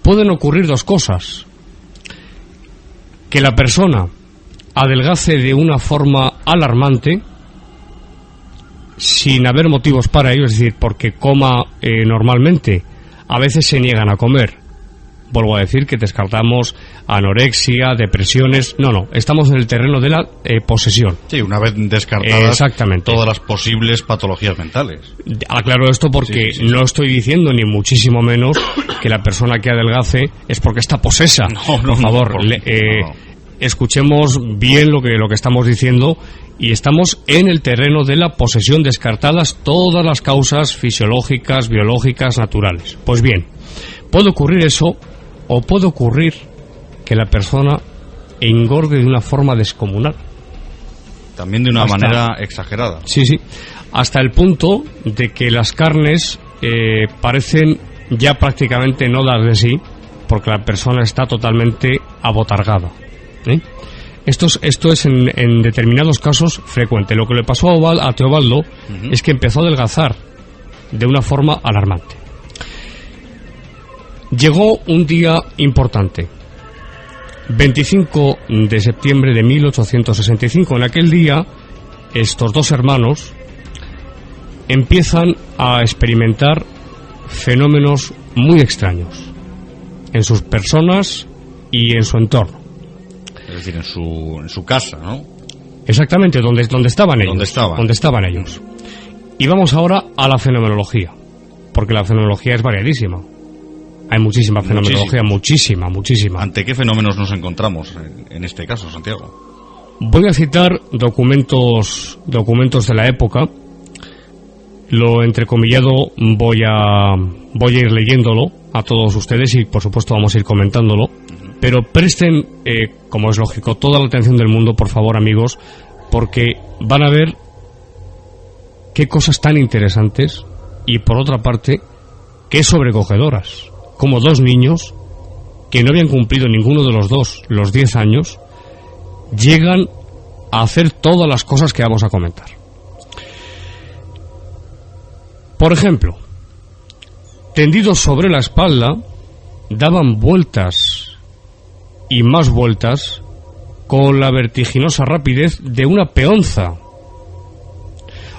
pueden ocurrir dos cosas: que la persona adelgace de una forma alarmante sin haber motivos para ello, es decir, porque coma normalmente. A veces se niegan a comer. Vuelvo a decir que descartamos anorexia, depresiones. No, estamos en el terreno de la posesión. Sí, una vez descartadas exactamente todas las posibles patologías mentales. Aclaro esto porque sí. No estoy diciendo ni muchísimo menos que la persona que adelgace es porque está posesa. Por favor, escuchemos bien lo que estamos diciendo, y estamos en el terreno de la posesión, descartadas todas las causas fisiológicas, biológicas, naturales. Pues bien, puede ocurrir eso, o puede ocurrir que la persona engorde de una forma descomunal. También de una manera exagerada. Sí, hasta el punto de que las carnes parecen ya prácticamente no dar de sí, porque la persona está totalmente abotargada. Esto es en determinados casos frecuente. Lo que le pasó a Teobaldo es que empezó a adelgazar de una forma alarmante. Llegó un día importante, 25 de septiembre de 1865. En aquel día, estos dos hermanos empiezan a experimentar fenómenos muy extraños en sus personas y en su entorno. Es decir, en su casa, ¿no? Exactamente, donde estaban ellos. Donde estaban ellos. Y vamos ahora a la fenomenología, porque la fenomenología es variadísima. Hay muchísima fenomenología, muchísima. ¿Ante qué fenómenos nos encontramos en este caso, Santiago? Voy a citar documentos de la época. Lo entrecomillado voy a ir leyéndolo a todos ustedes y por supuesto vamos a ir comentándolo. Pero presten, como es lógico, toda la atención del mundo, por favor, amigos, porque van a ver qué cosas tan interesantes y, por otra parte, qué sobrecogedoras. Como dos niños que no habían cumplido ninguno de los dos los 10 años llegan a hacer todas las cosas que vamos a comentar. Por ejemplo, tendidos sobre la espalda, daban vueltas y más vueltas con la vertiginosa rapidez de una peonza.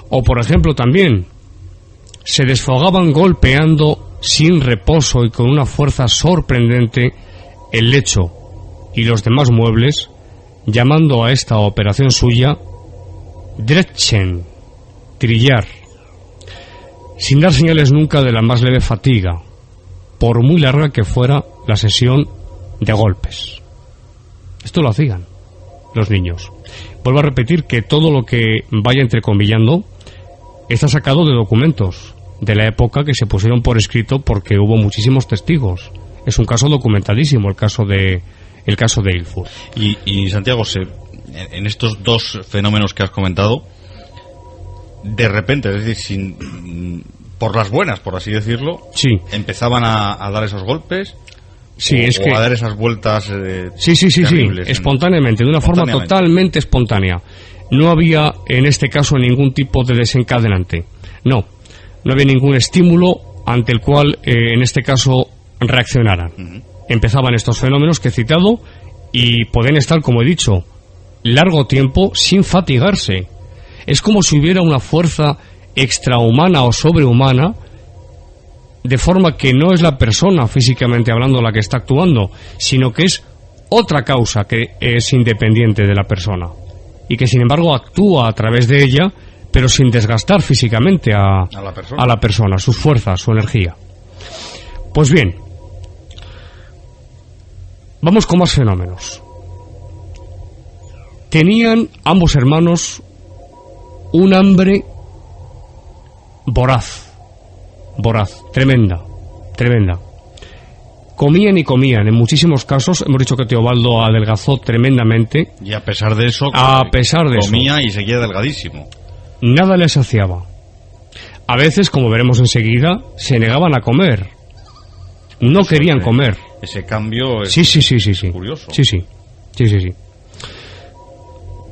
O, por ejemplo, también se desfogaban golpeando sin reposo y con una fuerza sorprendente el lecho y los demás muebles, llamando a esta operación suya drechen, trillar, sin dar señales nunca de la más leve fatiga, por muy larga que fuera la sesión de golpes. Esto lo hacían los niños. Vuelvo a repetir que todo lo que vaya entrecomillando está sacado de documentos de la época que se pusieron por escrito porque hubo muchísimos testigos. Es un caso documentadísimo el caso de Ilford. Y Santiago, en estos dos fenómenos que has comentado, de repente, es decir, por las buenas, por así decirlo, sí, empezaban a dar esos golpes. Sí, o a dar esas vueltas sí, espontáneamente, de una forma totalmente espontánea. No había en este caso ningún tipo de desencadenante. No había ningún estímulo ante el cual en este caso reaccionaran. Empezaban estos fenómenos que he citado y pueden estar, como he dicho, largo tiempo sin fatigarse. Es como si hubiera una fuerza extrahumana o sobrehumana, de forma que no es la persona físicamente hablando la que está actuando, sino que es otra causa que es independiente de la persona y que sin embargo actúa a través de ella, pero sin desgastar físicamente a la persona, sus fuerzas, su energía. Pues bien, vamos con más fenómenos. Tenían ambos hermanos un hambre voraz, tremenda. Comían y comían. En muchísimos casos hemos dicho que Teobaldo adelgazó tremendamente. Y a pesar de eso, comía y seguía delgadísimo. Nada le saciaba. A veces, como veremos enseguida, se negaban a comer. No querían comer. Ese cambio es curioso. Sí.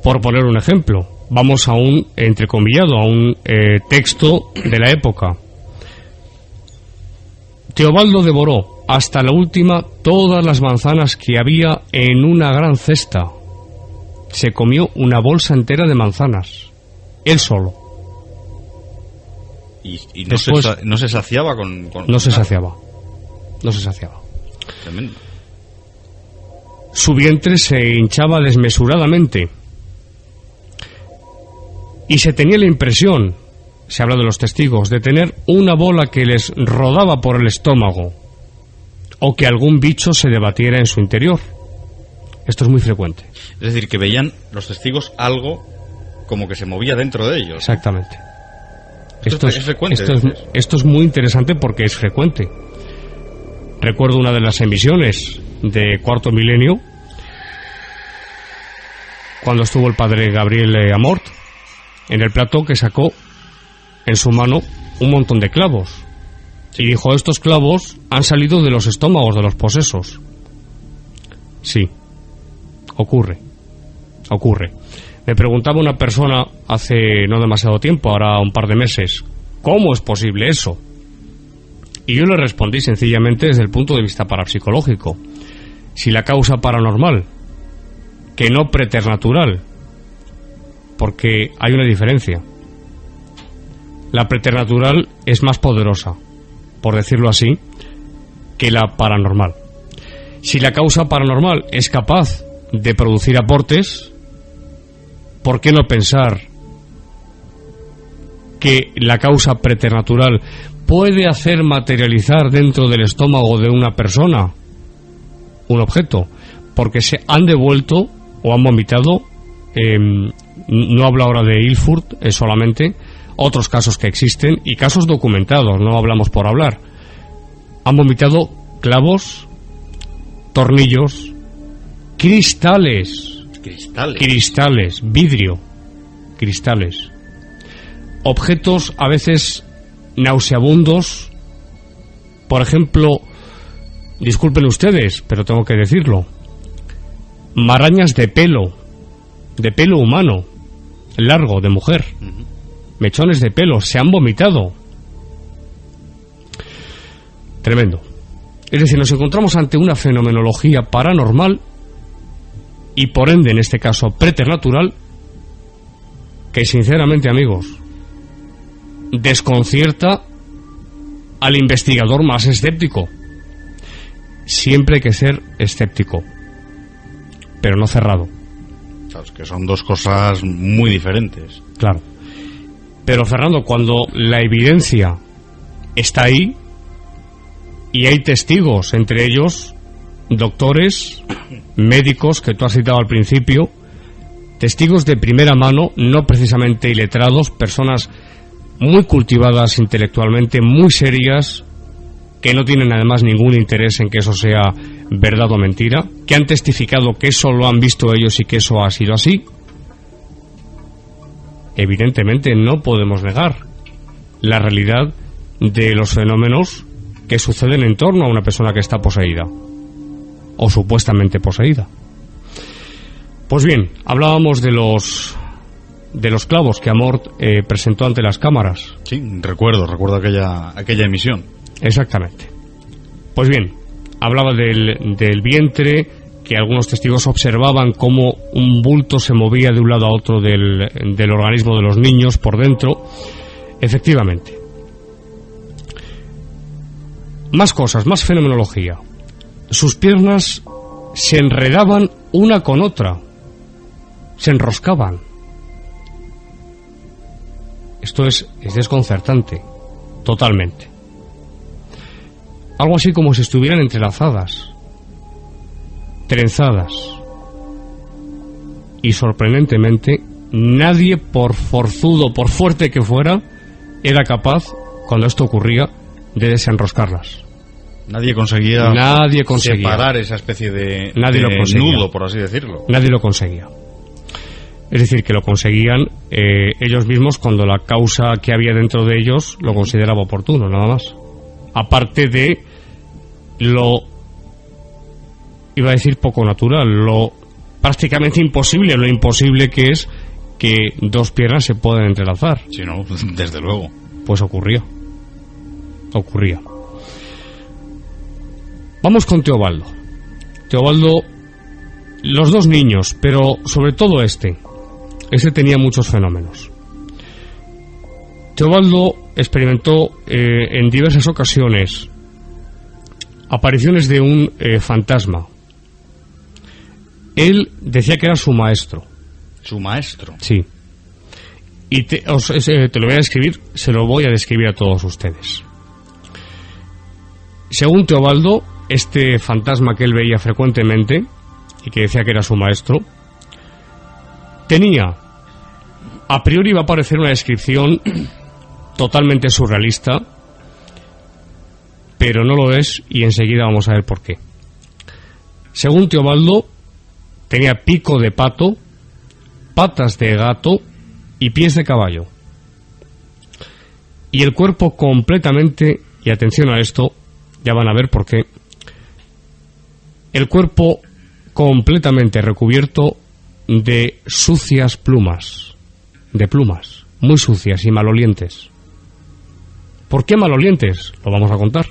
Por poner un ejemplo, vamos a un entrecomillado, a un texto de la época. Teobaldo devoró hasta la última todas las manzanas que había en una gran cesta. Se comió una bolsa entera de manzanas, él solo. Y no se saciaba con no se saciaba. Tremendo. Su vientre se hinchaba desmesuradamente. Y se tenía la impresión, se habla de los testigos, de tener una bola que les rodaba por el estómago, o que algún bicho se debatiera en su interior. Esto es muy frecuente. Es decir, que veían los testigos algo como que se movía dentro de ellos. Exactamente. Esto es frecuente. Esto es muy interesante porque es frecuente. Recuerdo una de las emisiones de Cuarto Milenio, cuando estuvo el padre Gabriel Amort en el plató, que sacó en su mano un montón de clavos y dijo: estos clavos han salido de los estómagos de los posesos. Sí, ocurre. Me preguntaba una persona hace no demasiado tiempo, ahora un par de meses, ¿cómo es posible eso? Y yo le respondí sencillamente desde el punto de vista parapsicológico. Si la causa paranormal, que no preternatural, porque hay una diferencia. La preternatural es más poderosa, por decirlo así, que la paranormal. Si la causa paranormal es capaz de producir aportes, ¿por qué no pensar que la causa preternatural puede hacer materializar dentro del estómago de una persona un objeto? Porque se han devuelto o han vomitado, no hablo ahora de Ilford solamente, otros casos que existen y casos documentados, no hablamos por hablar. Han vomitado clavos, tornillos, cristales, vidrio, cristales, objetos a veces nauseabundos. Por ejemplo, disculpen ustedes, pero tengo que decirlo, marañas de pelo humano, largo, de mujer, mechones de pelo, se han vomitado. Tremendo. Es decir, nos encontramos ante una fenomenología paranormal y por ende, en este caso, preternatural, que sinceramente, amigos, desconcierta al investigador más escéptico. Siempre hay que ser escéptico, pero no cerrado. Claro, es que son dos cosas muy diferentes. Claro. Pero Fernando, cuando la evidencia está ahí y hay testigos, entre ellos doctores, médicos que tú has citado al principio, testigos de primera mano, no precisamente iletrados, personas muy cultivadas intelectualmente, muy serias, que no tienen además ningún interés en que eso sea verdad o mentira, que han testificado que eso lo han visto ellos y que eso ha sido así. Evidentemente no podemos negar la realidad de los fenómenos que suceden en torno a una persona que está poseída o supuestamente poseída. Pues bien, hablábamos de los clavos que Amort presentó ante las cámaras. Sí, recuerdo aquella emisión. Exactamente. Pues bien, hablaba del vientre, que algunos testigos observaban cómo un bulto se movía de un lado a otro del organismo de los niños por dentro. Efectivamente. Más cosas, más fenomenología. Sus piernas se enredaban una con otra, se enroscaban. Esto es desconcertante, totalmente. Algo así como si estuvieran entrelazadas, trenzadas. Y sorprendentemente, nadie, por forzudo, por fuerte que fuera, era capaz, cuando esto ocurría, de desenroscarlas. Nadie conseguía separar esa especie de nudo, por así decirlo. Nadie lo conseguía. Es decir, que lo conseguían ellos mismos cuando la causa que había dentro de ellos lo consideraba oportuno, nada más. Aparte de lo, iba a decir poco natural, lo prácticamente imposible, lo imposible que es que dos piernas se puedan entrelazar. Sí, no, desde luego. Pues ocurría. Vamos con Teobaldo. Teobaldo, los dos niños, pero sobre todo este tenía muchos fenómenos. Teobaldo experimentó en diversas ocasiones apariciones de un fantasma. Él decía que era su maestro. ¿Su maestro? Sí. Y te lo voy a describir, se lo voy a describir a todos ustedes. Según Teobaldo, este fantasma que él veía frecuentemente y que decía que era su maestro, tenía, a priori va a parecer una descripción totalmente surrealista, pero no lo es, y enseguida vamos a ver por qué. Según Teobaldo, tenía pico de pato, patas de gato y pies de caballo. Y el cuerpo completamente, y atención a esto, ya van a ver por qué, el cuerpo completamente recubierto de sucias plumas, muy sucias y malolientes. ¿Por qué malolientes? Lo vamos a contar.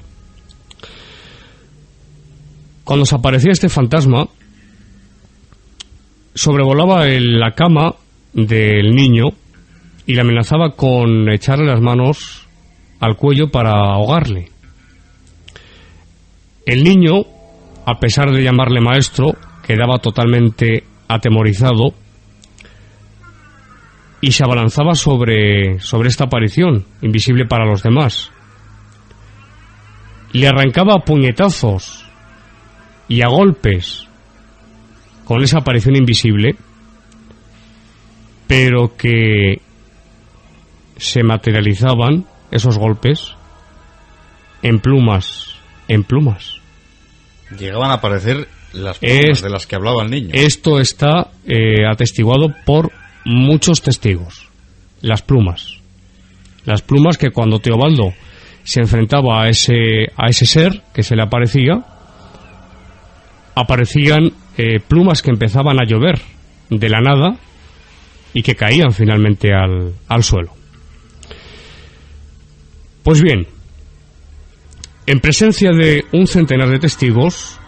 Cuando se aparecía este fantasma, sobrevolaba la cama del niño y le amenazaba con echarle las manos al cuello para ahogarle. El niño, a pesar de llamarle maestro, quedaba totalmente atemorizado y se abalanzaba sobre esta aparición, invisible para los demás. Le arrancaba a puñetazos y a golpes con esa aparición invisible, pero que se materializaban esos golpes en plumas. Llegaban a aparecer las plumas de las que hablaba el niño. Esto está atestiguado por muchos testigos. Las plumas que cuando Teobaldo se enfrentaba a ese ser que se le aparecían plumas que empezaban a llover de la nada y que caían finalmente al suelo. Pues bien, en presencia de un centenar de testigos,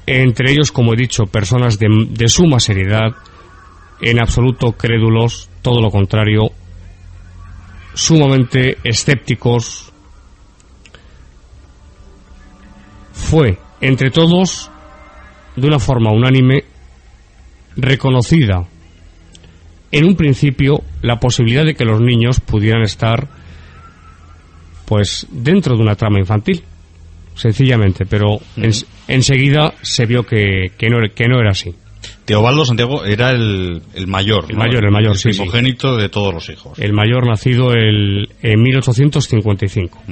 entre ellos, como he dicho, personas de suma seriedad, en absoluto crédulos, todo lo contrario, sumamente escépticos, fue, entre todos, de una forma unánime, reconocida en un principio la posibilidad de que los niños pudieran estar pues dentro de una trama infantil, sencillamente, pero enseguida se vio que no era así. Teobaldo, Santiago, era el mayor, ¿no? El mayor, sí, primogénito de todos los hijos. El mayor, nacido en 1855.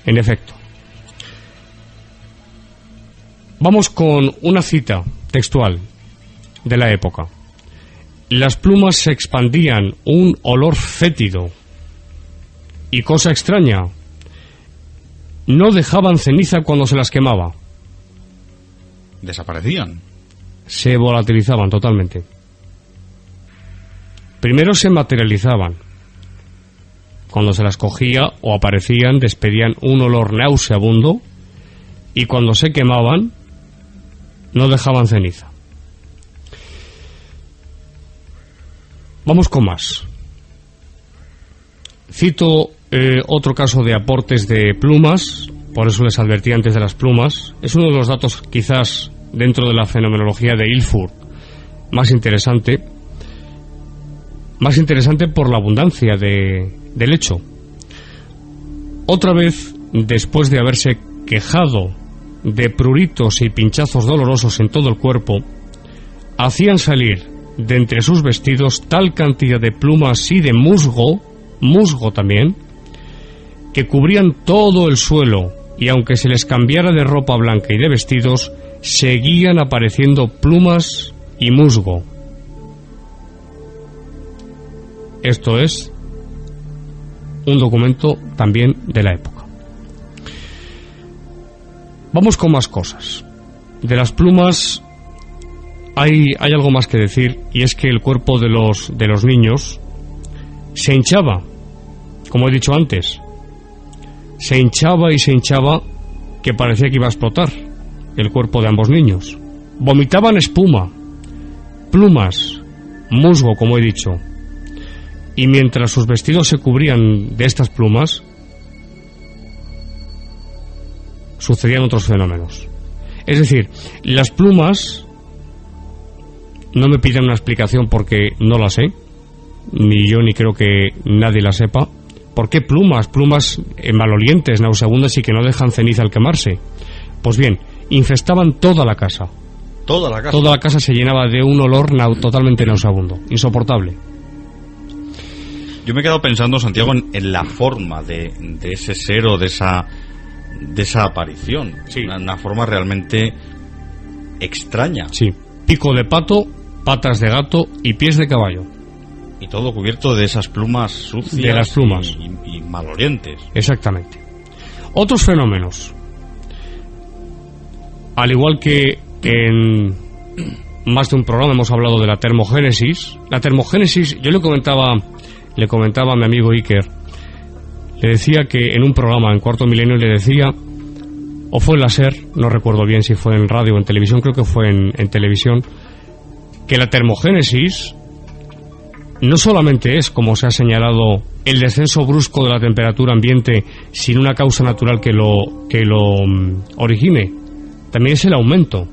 En efecto. Vamos con una cita textual de la época. Las plumas se expandían un olor fétido y, cosa extraña, no dejaban ceniza cuando se las quemaba. ¿Desaparecían? Se volatilizaban totalmente. Primero se materializaban. Cuando se las cogía o aparecían, despedían un olor nauseabundo, y cuando se quemaban, no dejaban ceniza. Vamos con más. Cito otro caso de aportes de plumas, por eso les advertí antes de las plumas. Es uno de los datos, quizás, dentro de la fenomenología de Ilford, más interesante por la abundancia del hecho. Otra vez, después de haberse quejado de pruritos y pinchazos dolorosos en todo el cuerpo, hacían salir de entre sus vestidos tal cantidad de plumas y de musgo también, que cubrían todo el suelo, y aunque se les cambiara de ropa blanca y de vestidos, seguían apareciendo plumas y musgo. Esto es un documento también de la época. Vamos con más cosas. De las plumas hay algo más que decir, y es que el cuerpo de los niños se hinchaba, como he dicho antes. Se hinchaba y se hinchaba, que parecía que iba a explotar el cuerpo de ambos niños. Vomitaban espuma, plumas, musgo, como he dicho. Y mientras sus vestidos se cubrían de estas plumas, sucedían otros fenómenos. Es decir, las plumas, no me piden una explicación porque no la sé, ni yo ni creo que nadie la sepa. ¿Por qué plumas? Plumas malolientes, nauseabundas y que no dejan ceniza al quemarse. Pues bien, infestaban toda la casa. ¿Toda la casa? Toda la casa se llenaba de un olor totalmente nauseabundo, insoportable. Yo me he quedado pensando, Santiago, en la forma de ese ser o de esa aparición. Sí. Una forma realmente extraña. Sí. Pico de pato, patas de gato y pies de caballo. Y todo cubierto de esas plumas sucias. De las plumas. Y malolientes. Exactamente. Otros fenómenos. Al igual que en más de un programa hemos hablado de la termogénesis. La termogénesis, yo le comentaba a mi amigo Iker, le decía que en un programa en Cuarto Milenio le decía, o fue en la SER, no recuerdo bien si fue en radio o en televisión, creo que fue en televisión, que la termogénesis no solamente es, como se ha señalado, el descenso brusco de la temperatura ambiente sin una causa natural que lo origine, también es el aumento.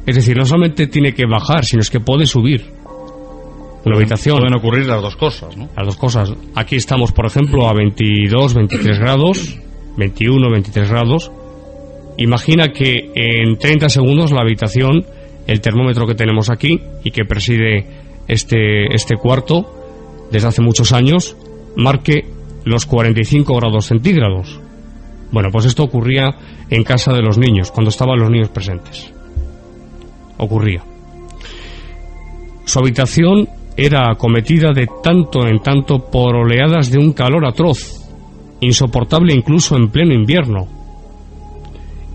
Es decir, no solamente tiene que bajar, sino es que puede subir. Una habitación. Pueden ocurrir las dos cosas, ¿no? Las dos cosas. Aquí estamos, por ejemplo, a 22, 23 grados, 21, 23 grados. Imagina que en 30 segundos la habitación, el termómetro que tenemos aquí y que preside este cuarto desde hace muchos años, marque los 45 grados centígrados. Bueno, pues esto ocurría en casa de los niños, cuando estaban los niños presentes. Ocurría. Su habitación era acometida de tanto en tanto por oleadas de un calor atroz, insoportable incluso en pleno invierno.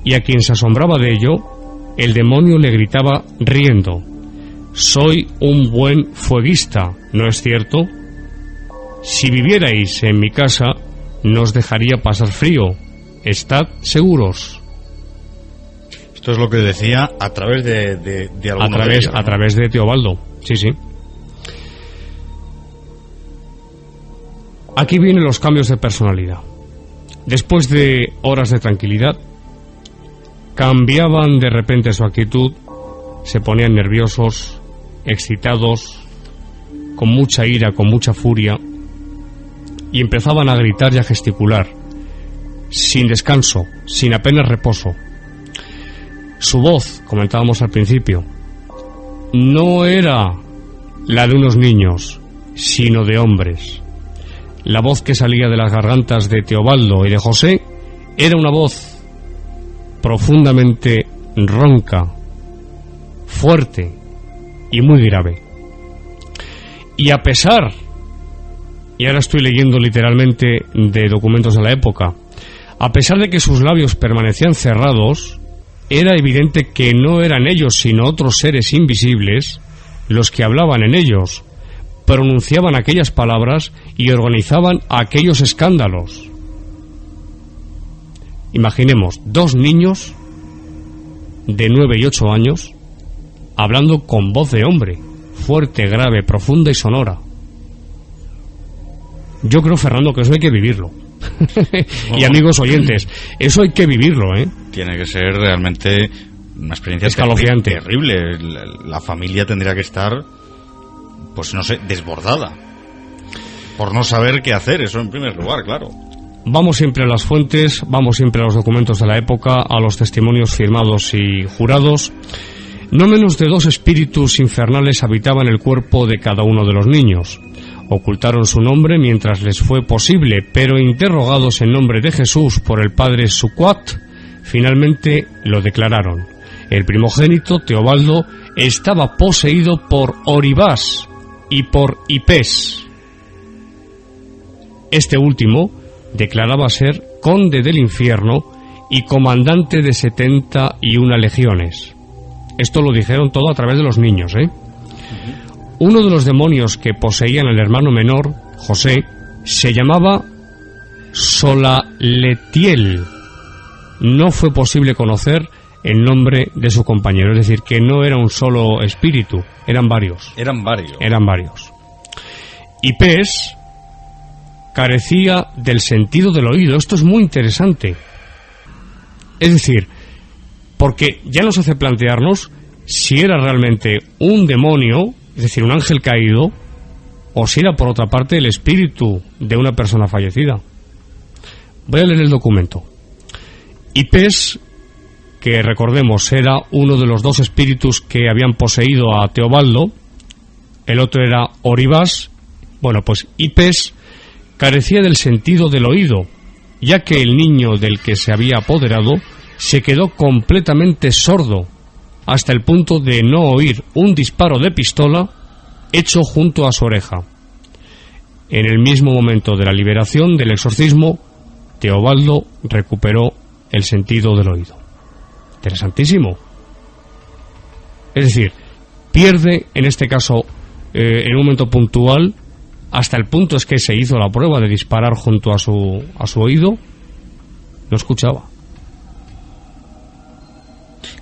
Y a quien se asombraba de ello, el demonio le gritaba riendo: «Soy un buen fueguista, ¿no es cierto? Si vivierais en mi casa, no os dejaría pasar frío. Estad seguros». Esto es lo que decía a través de alguno de ellos, ¿no? A través de Teobaldo, sí, sí. Aquí vienen los cambios de personalidad. Después de horas de tranquilidad, cambiaban de repente su actitud, se ponían nerviosos, excitados, con mucha ira, con mucha furia, y empezaban a gritar y a gesticular, sin descanso, sin apenas reposo. Su voz, comentábamos al principio, no era la de unos niños, sino de hombres. La voz que salía de las gargantas de Teobaldo y de José era una voz profundamente ronca, fuerte y muy grave. Y a pesar, y ahora estoy leyendo literalmente de documentos de la época, a pesar de que sus labios permanecían cerrados, era evidente que no eran ellos sino otros seres invisibles los que hablaban en ellos, pronunciaban aquellas palabras y organizaban aquellos escándalos. Imaginemos 2 niños de 9 y 8 años hablando con voz de hombre, fuerte, grave, profunda y sonora. Yo creo, Fernando, que eso hay que vivirlo. Y amigos oyentes, eso hay que vivirlo, ¿eh? Tiene que ser realmente una experiencia escalofriante, terrible. La familia tendría que estar, pues no sé, desbordada por no saber qué hacer, eso en primer lugar, claro. Vamos siempre a las fuentes, vamos siempre a los documentos de la época, a los testimonios firmados y jurados. No menos de 2 espíritus infernales habitaban el cuerpo de cada uno de los niños. Ocultaron su nombre mientras les fue posible, pero interrogados en nombre de Jesús por el padre Suquat, finalmente lo declararon. El primogénito, Teobaldo, estaba poseído por Oribás y por Hipés. Este último declaraba ser conde del infierno y comandante de 71 legiones. Esto lo dijeron todo a través de los niños, ¿eh? Uno de los demonios que poseían al hermano menor, José, se llamaba Solaletiel. No fue posible conocer el nombre de su compañero, es decir, que no era un solo espíritu, eran varios. Eran varios. Hipés carecía del sentido del oído. Esto es muy interesante. Es decir, porque ya nos hace plantearnos si era realmente un demonio, es decir, un ángel caído, o si era por otra parte el espíritu de una persona fallecida. Voy a leer el documento. Hipés, que recordemos era uno de los 2 espíritus que habían poseído a Teobaldo, el otro era Oribás. Bueno, pues Hipés carecía del sentido del oído, ya que el niño del que se había apoderado se quedó completamente sordo, hasta el punto de no oír un disparo de pistola hecho junto a su oreja. En el mismo momento de la liberación del exorcismo, Teobaldo recuperó el sentido del oído. Interesantísimo. Es decir, pierde, en este caso, en un momento puntual, hasta el punto es que se hizo la prueba de disparar junto a su oído, no escuchaba.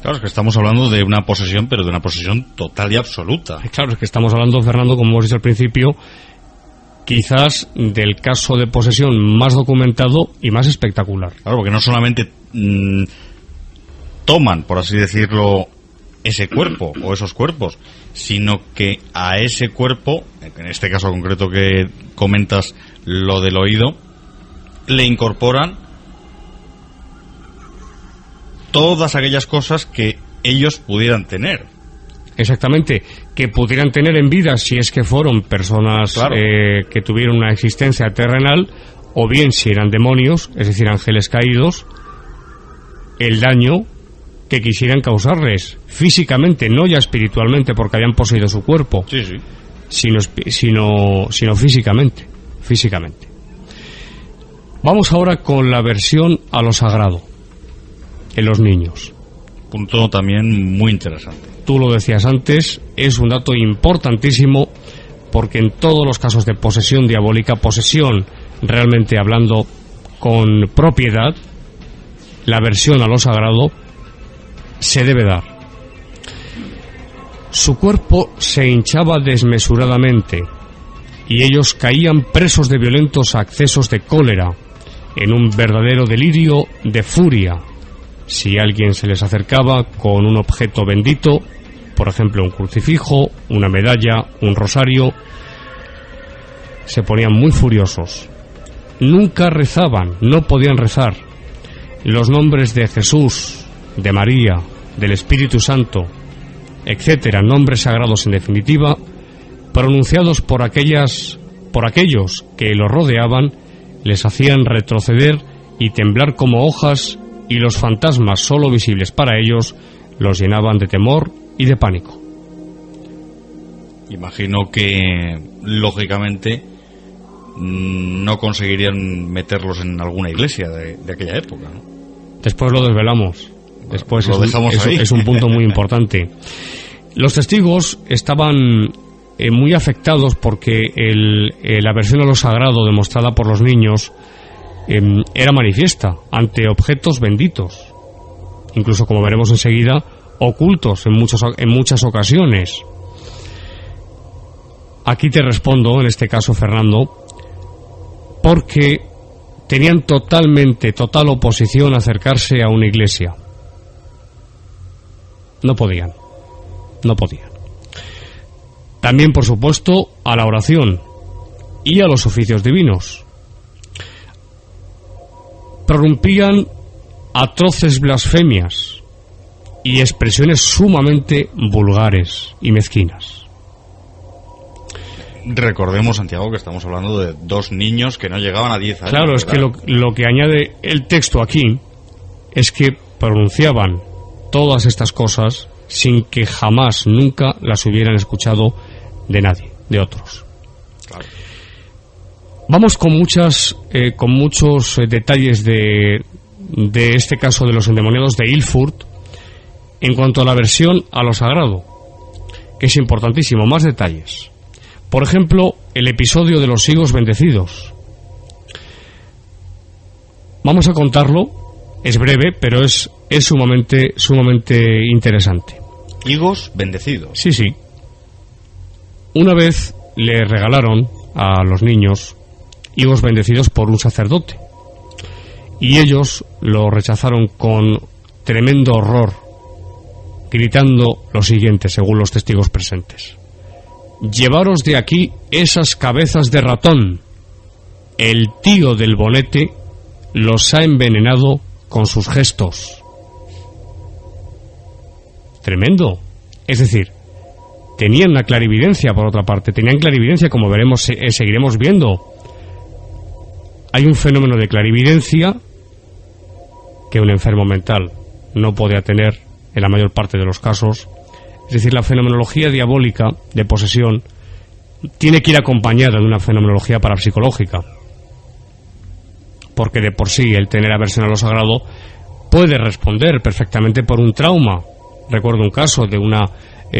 Claro, es que estamos hablando de una posesión, pero de una posesión total y absoluta. Claro, es que estamos hablando, Fernando, como hemos dicho al principio, quizás del caso de posesión más documentado y más espectacular. Claro, porque no solamente toman, por así decirlo, ese cuerpo o esos cuerpos, sino que a ese cuerpo, en este caso concreto que comentas, lo del oído, le incorporan todas aquellas cosas que ellos pudieran tener. Exactamente, que pudieran tener en vida si es que fueron personas, claro, que tuvieron una existencia terrenal, o bien si eran demonios, es decir, ángeles caídos, el daño que quisieran causarles físicamente, no ya espiritualmente porque habían poseído su cuerpo, sí. sino físicamente. Vamos ahora con la versión a lo sagrado en los niños. Punto también muy interesante. Tú lo decías antes, es un dato importantísimo porque en todos los casos de posesión diabólica, posesión realmente hablando con propiedad, la versión a lo sagrado se debe dar. Su cuerpo se hinchaba desmesuradamente y ellos caían presos de violentos accesos de cólera, en un verdadero delirio de furia. Si alguien se les acercaba con un objeto bendito, por ejemplo un crucifijo, una medalla, un rosario, se ponían muy furiosos. Nunca rezaban, no podían rezar, los nombres de Jesús, de María, del Espíritu Santo, etcétera, nombres sagrados en definitiva, pronunciados por aquellos que los rodeaban, les hacían retroceder y temblar como hojas, y los fantasmas solo visibles para ellos los llenaban de temor y de pánico. Imagino que, lógicamente, no conseguirían meterlos en alguna iglesia de aquella época, ¿no? Después lo desvelamos. Después lo dejamos ahí. Es un punto muy importante. Los testigos estaban muy afectados porque la aversión a lo sagrado demostrada por los niños era manifiesta ante objetos benditos, incluso, como veremos enseguida, ocultos en muchas ocasiones. Aquí te respondo, en este caso, Fernando, porque tenían total oposición a acercarse a una iglesia. No podían. También, por supuesto, a la oración y a los oficios divinos. Prorrumpían atroces blasfemias y expresiones sumamente vulgares y mezquinas. Recordemos, Santiago, que estamos hablando de 2 niños que no llegaban a 10 años. Claro, es que lo que añade el texto aquí es que pronunciaban todas estas cosas sin que jamás, nunca las hubieran escuchado de nadie, de otros. Claro. Vamos con muchos detalles de este caso de los endemoniados de Ilfurt en cuanto a la aversión a lo sagrado, que es importantísimo. Más detalles. Por ejemplo, el episodio de los higos bendecidos. Vamos a contarlo. Es breve, pero es sumamente interesante. Higos bendecidos. Sí. Una vez le regalaron a los niños higos bendecidos por un sacerdote, y ellos lo rechazaron con tremendo horror, gritando lo siguiente, según los testigos presentes: «Llevaros de aquí esas cabezas de ratón. El tío del bonete los ha envenenado con sus gestos». Tremendo. Es decir, tenían una clarividencia, por otra parte. Tenían clarividencia, como veremos, seguiremos viendo. Hay un fenómeno de clarividencia que un enfermo mental no podía tener en la mayor parte de los casos. Es decir, la fenomenología diabólica de posesión tiene que ir acompañada de una fenomenología parapsicológica, porque de por sí el tener aversión a lo sagrado puede responder perfectamente por un trauma. Recuerdo un caso de una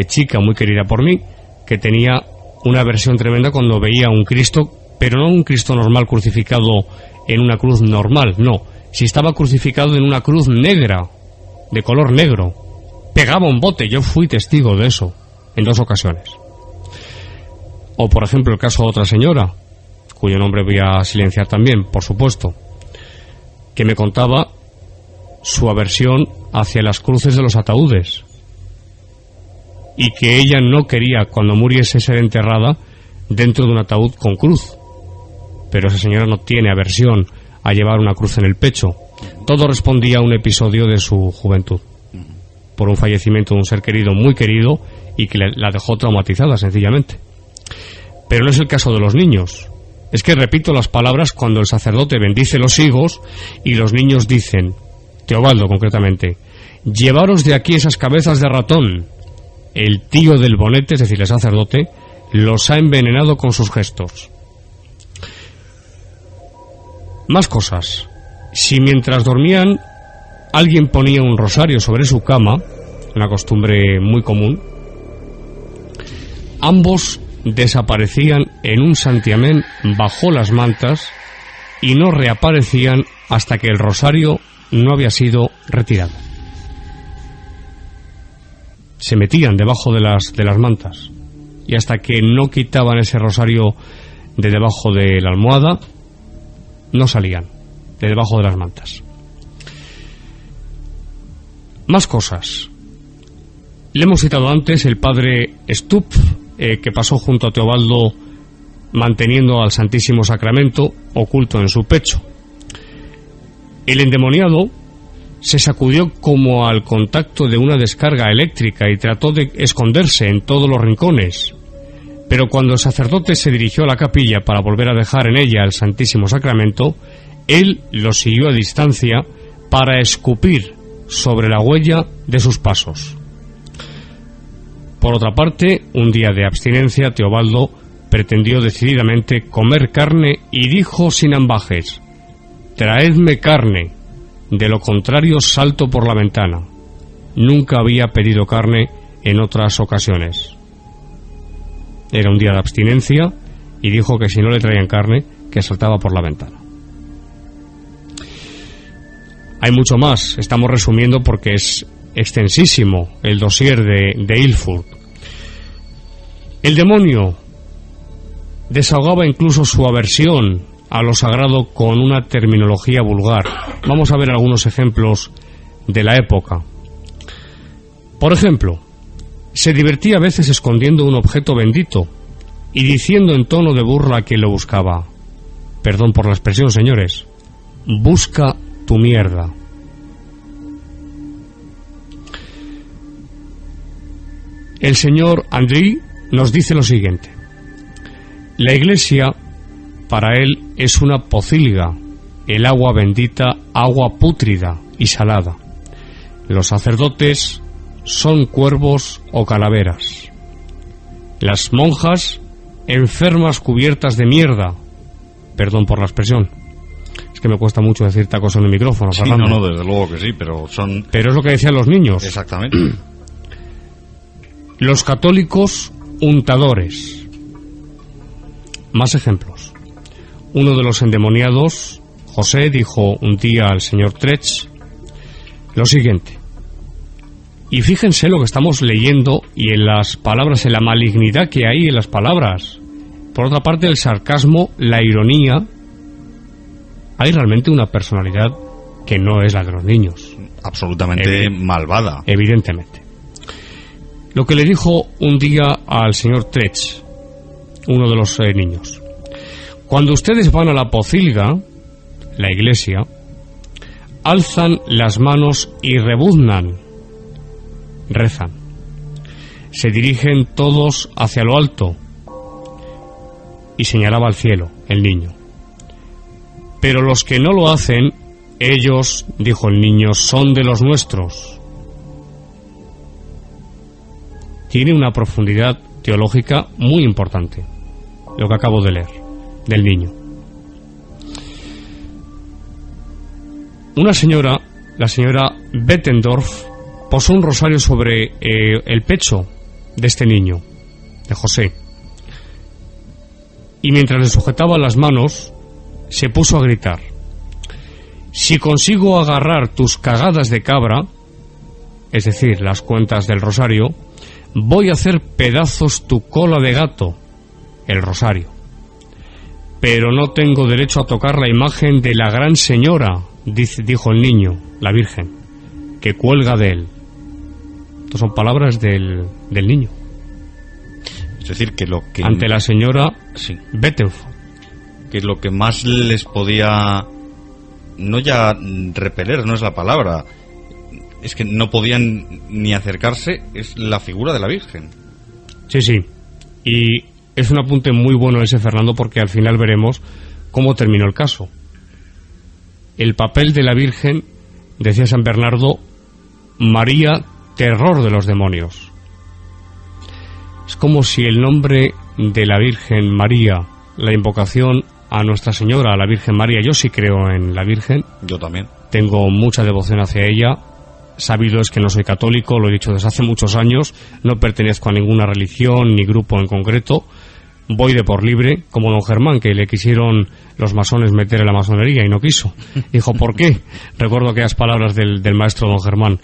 chica muy querida por mí que tenía una aversión tremenda cuando veía un Cristo, pero no un Cristo normal crucificado en una cruz normal, no. Si estaba crucificado en una cruz negra, de color negro, pegaba un bote. Yo fui testigo de eso en 2 ocasiones. O, por ejemplo, el caso de otra señora, cuyo nombre voy a silenciar también, por supuesto, que me contaba su aversión hacia las cruces de los ataúdes, y que ella no quería, cuando muriese, ser enterrada dentro de un ataúd con cruz. Pero esa señora no tiene aversión a llevar una cruz en el pecho. Todo respondía a un episodio de su juventud, por un fallecimiento de un ser querido, muy querido, y que la dejó traumatizada, sencillamente. Pero no es el caso de los niños. Es que repito las palabras cuando el sacerdote bendice los higos y los niños dicen, Teobaldo concretamente: «Llevaros de aquí esas cabezas de ratón. El tío del bonete», es decir, el sacerdote, «los ha envenenado con sus gestos». Más cosas. Si mientras dormían alguien ponía un rosario sobre su cama, una costumbre muy común, ambos desaparecían en un santiamén bajo las mantas y no reaparecían hasta que el rosario no había sido retirado. Se metían debajo de las mantas, y hasta que no quitaban ese rosario de debajo de la almohada, no salían de debajo de las mantas. Más cosas. Le hemos citado antes el padre Stupp, que pasó junto a Teobaldo manteniendo al Santísimo Sacramento oculto en su pecho. El endemoniado se sacudió como al contacto de una descarga eléctrica y trató de esconderse en todos los rincones. Pero cuando el sacerdote se dirigió a la capilla para volver a dejar en ella el Santísimo Sacramento, él lo siguió a distancia para escupir sobre la huella de sus pasos. Por otra parte, un día de abstinencia, Teobaldo pretendió decididamente comer carne y dijo sin ambajes: «Traedme carne, de lo contrario salto por la ventana». Nunca había pedido carne en otras ocasiones. Era un día de abstinencia y dijo que si no le traían carne, que saltaba por la ventana. Hay mucho más, estamos resumiendo porque es extensísimo el dossier de Ilfurt. El demonio desahogaba incluso su aversión a lo sagrado con una terminología vulgar. Vamos a ver algunos ejemplos de la época. Por ejemplo, se divertía a veces escondiendo un objeto bendito y diciendo en tono de burla a quien lo buscaba: perdón por la expresión, señores, busca tu mierda. El señor André nos dice lo siguiente: la Iglesia para él es una pocilga, el agua bendita, agua pútrida y salada. Los sacerdotes son cuervos o calaveras. Las monjas, enfermas cubiertas de mierda. Perdón por la expresión. Es que me cuesta mucho decir tacos en el micrófono, sí, Fernando. No, desde luego que sí, pero son... Pero es lo que decían los niños. Exactamente. Los católicos, untadores. Más ejemplos. Uno de los endemoniados, José, dijo un día al señor Tretsch lo siguiente: y fíjense lo que estamos leyendo y en las palabras, en la malignidad que hay en las palabras. Por otra parte, el sarcasmo, la ironía. Hay realmente una personalidad que no es la de los niños. Absolutamente malvada. Evidentemente. Lo que le dijo un día al señor Tretsch, uno de los niños: cuando ustedes van a la pocilga, la iglesia, alzan las manos y rebuznan, rezan. Se dirigen todos hacia lo alto, y señalaba al cielo el niño. Pero los que no lo hacen, ellos, dijo el niño, son de los nuestros. Tiene una profundidad teológica muy importante, lo que acabo de leer, del niño. Una señora, la señora Bettendorf, posó un rosario sobre el pecho de este niño, de José. Y mientras le sujetaba las manos, se puso a gritar: si consigo agarrar tus cagadas de cabra, es decir, las cuentas del rosario, voy a hacer pedazos tu cola de gato, el rosario. Pero no tengo derecho a tocar la imagen de la gran señora, dijo el niño, la Virgen, que cuelga de él. Estas son palabras del niño. Es decir, que lo que... ante la señora sí. Bettendorf. Que lo que más les podía... no ya repeler, no es la palabra... es que no podían ni acercarse, es la figura de la Virgen. Sí, sí. Y es un apunte muy bueno ese, Fernando, porque al final veremos cómo terminó el caso. El papel de la Virgen, decía San Bernardo, María, terror de los demonios. Es como si el nombre de la Virgen María, la invocación a Nuestra Señora, a la Virgen María, yo sí creo en la Virgen. Yo también. Tengo mucha devoción hacia ella. Sabido es que no soy católico, lo he dicho desde hace muchos años, no pertenezco a ninguna religión ni grupo en concreto, voy de por libre, como don Germán, que le quisieron los masones meter en la masonería y no quiso. Dijo, ¿por qué? Recuerdo aquellas palabras del maestro don Germán: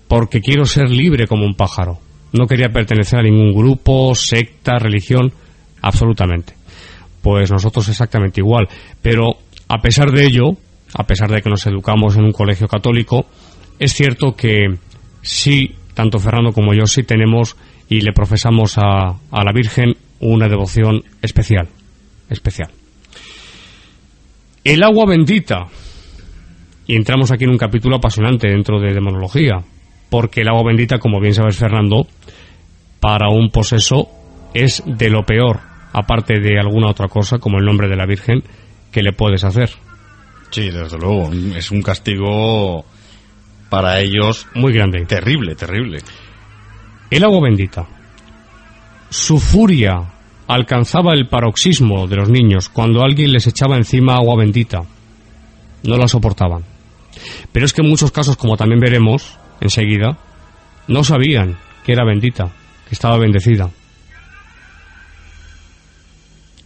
porque quiero ser libre como un pájaro. No quería pertenecer a ningún grupo, secta, religión, absolutamente. Pues nosotros exactamente igual, pero a pesar de ello, a pesar de que nos educamos en un colegio católico, es cierto que sí, tanto Fernando como yo sí tenemos y le profesamos a la Virgen una devoción especial, especial. El agua bendita Y entramos aquí en un capítulo apasionante dentro de demonología, porque el agua bendita, como bien sabes, Fernando, para un poseso es de lo peor, aparte de alguna otra cosa, como el nombre de la Virgen, que le puedes hacer. Sí, desde luego, es un castigo para ellos muy grande. Terrible, terrible. El agua bendita. Su furia alcanzaba el paroxismo de los niños cuando alguien les echaba encima agua bendita. No la soportaban. Pero es que en muchos casos, como también veremos enseguida, no sabían que era bendita, que estaba bendecida.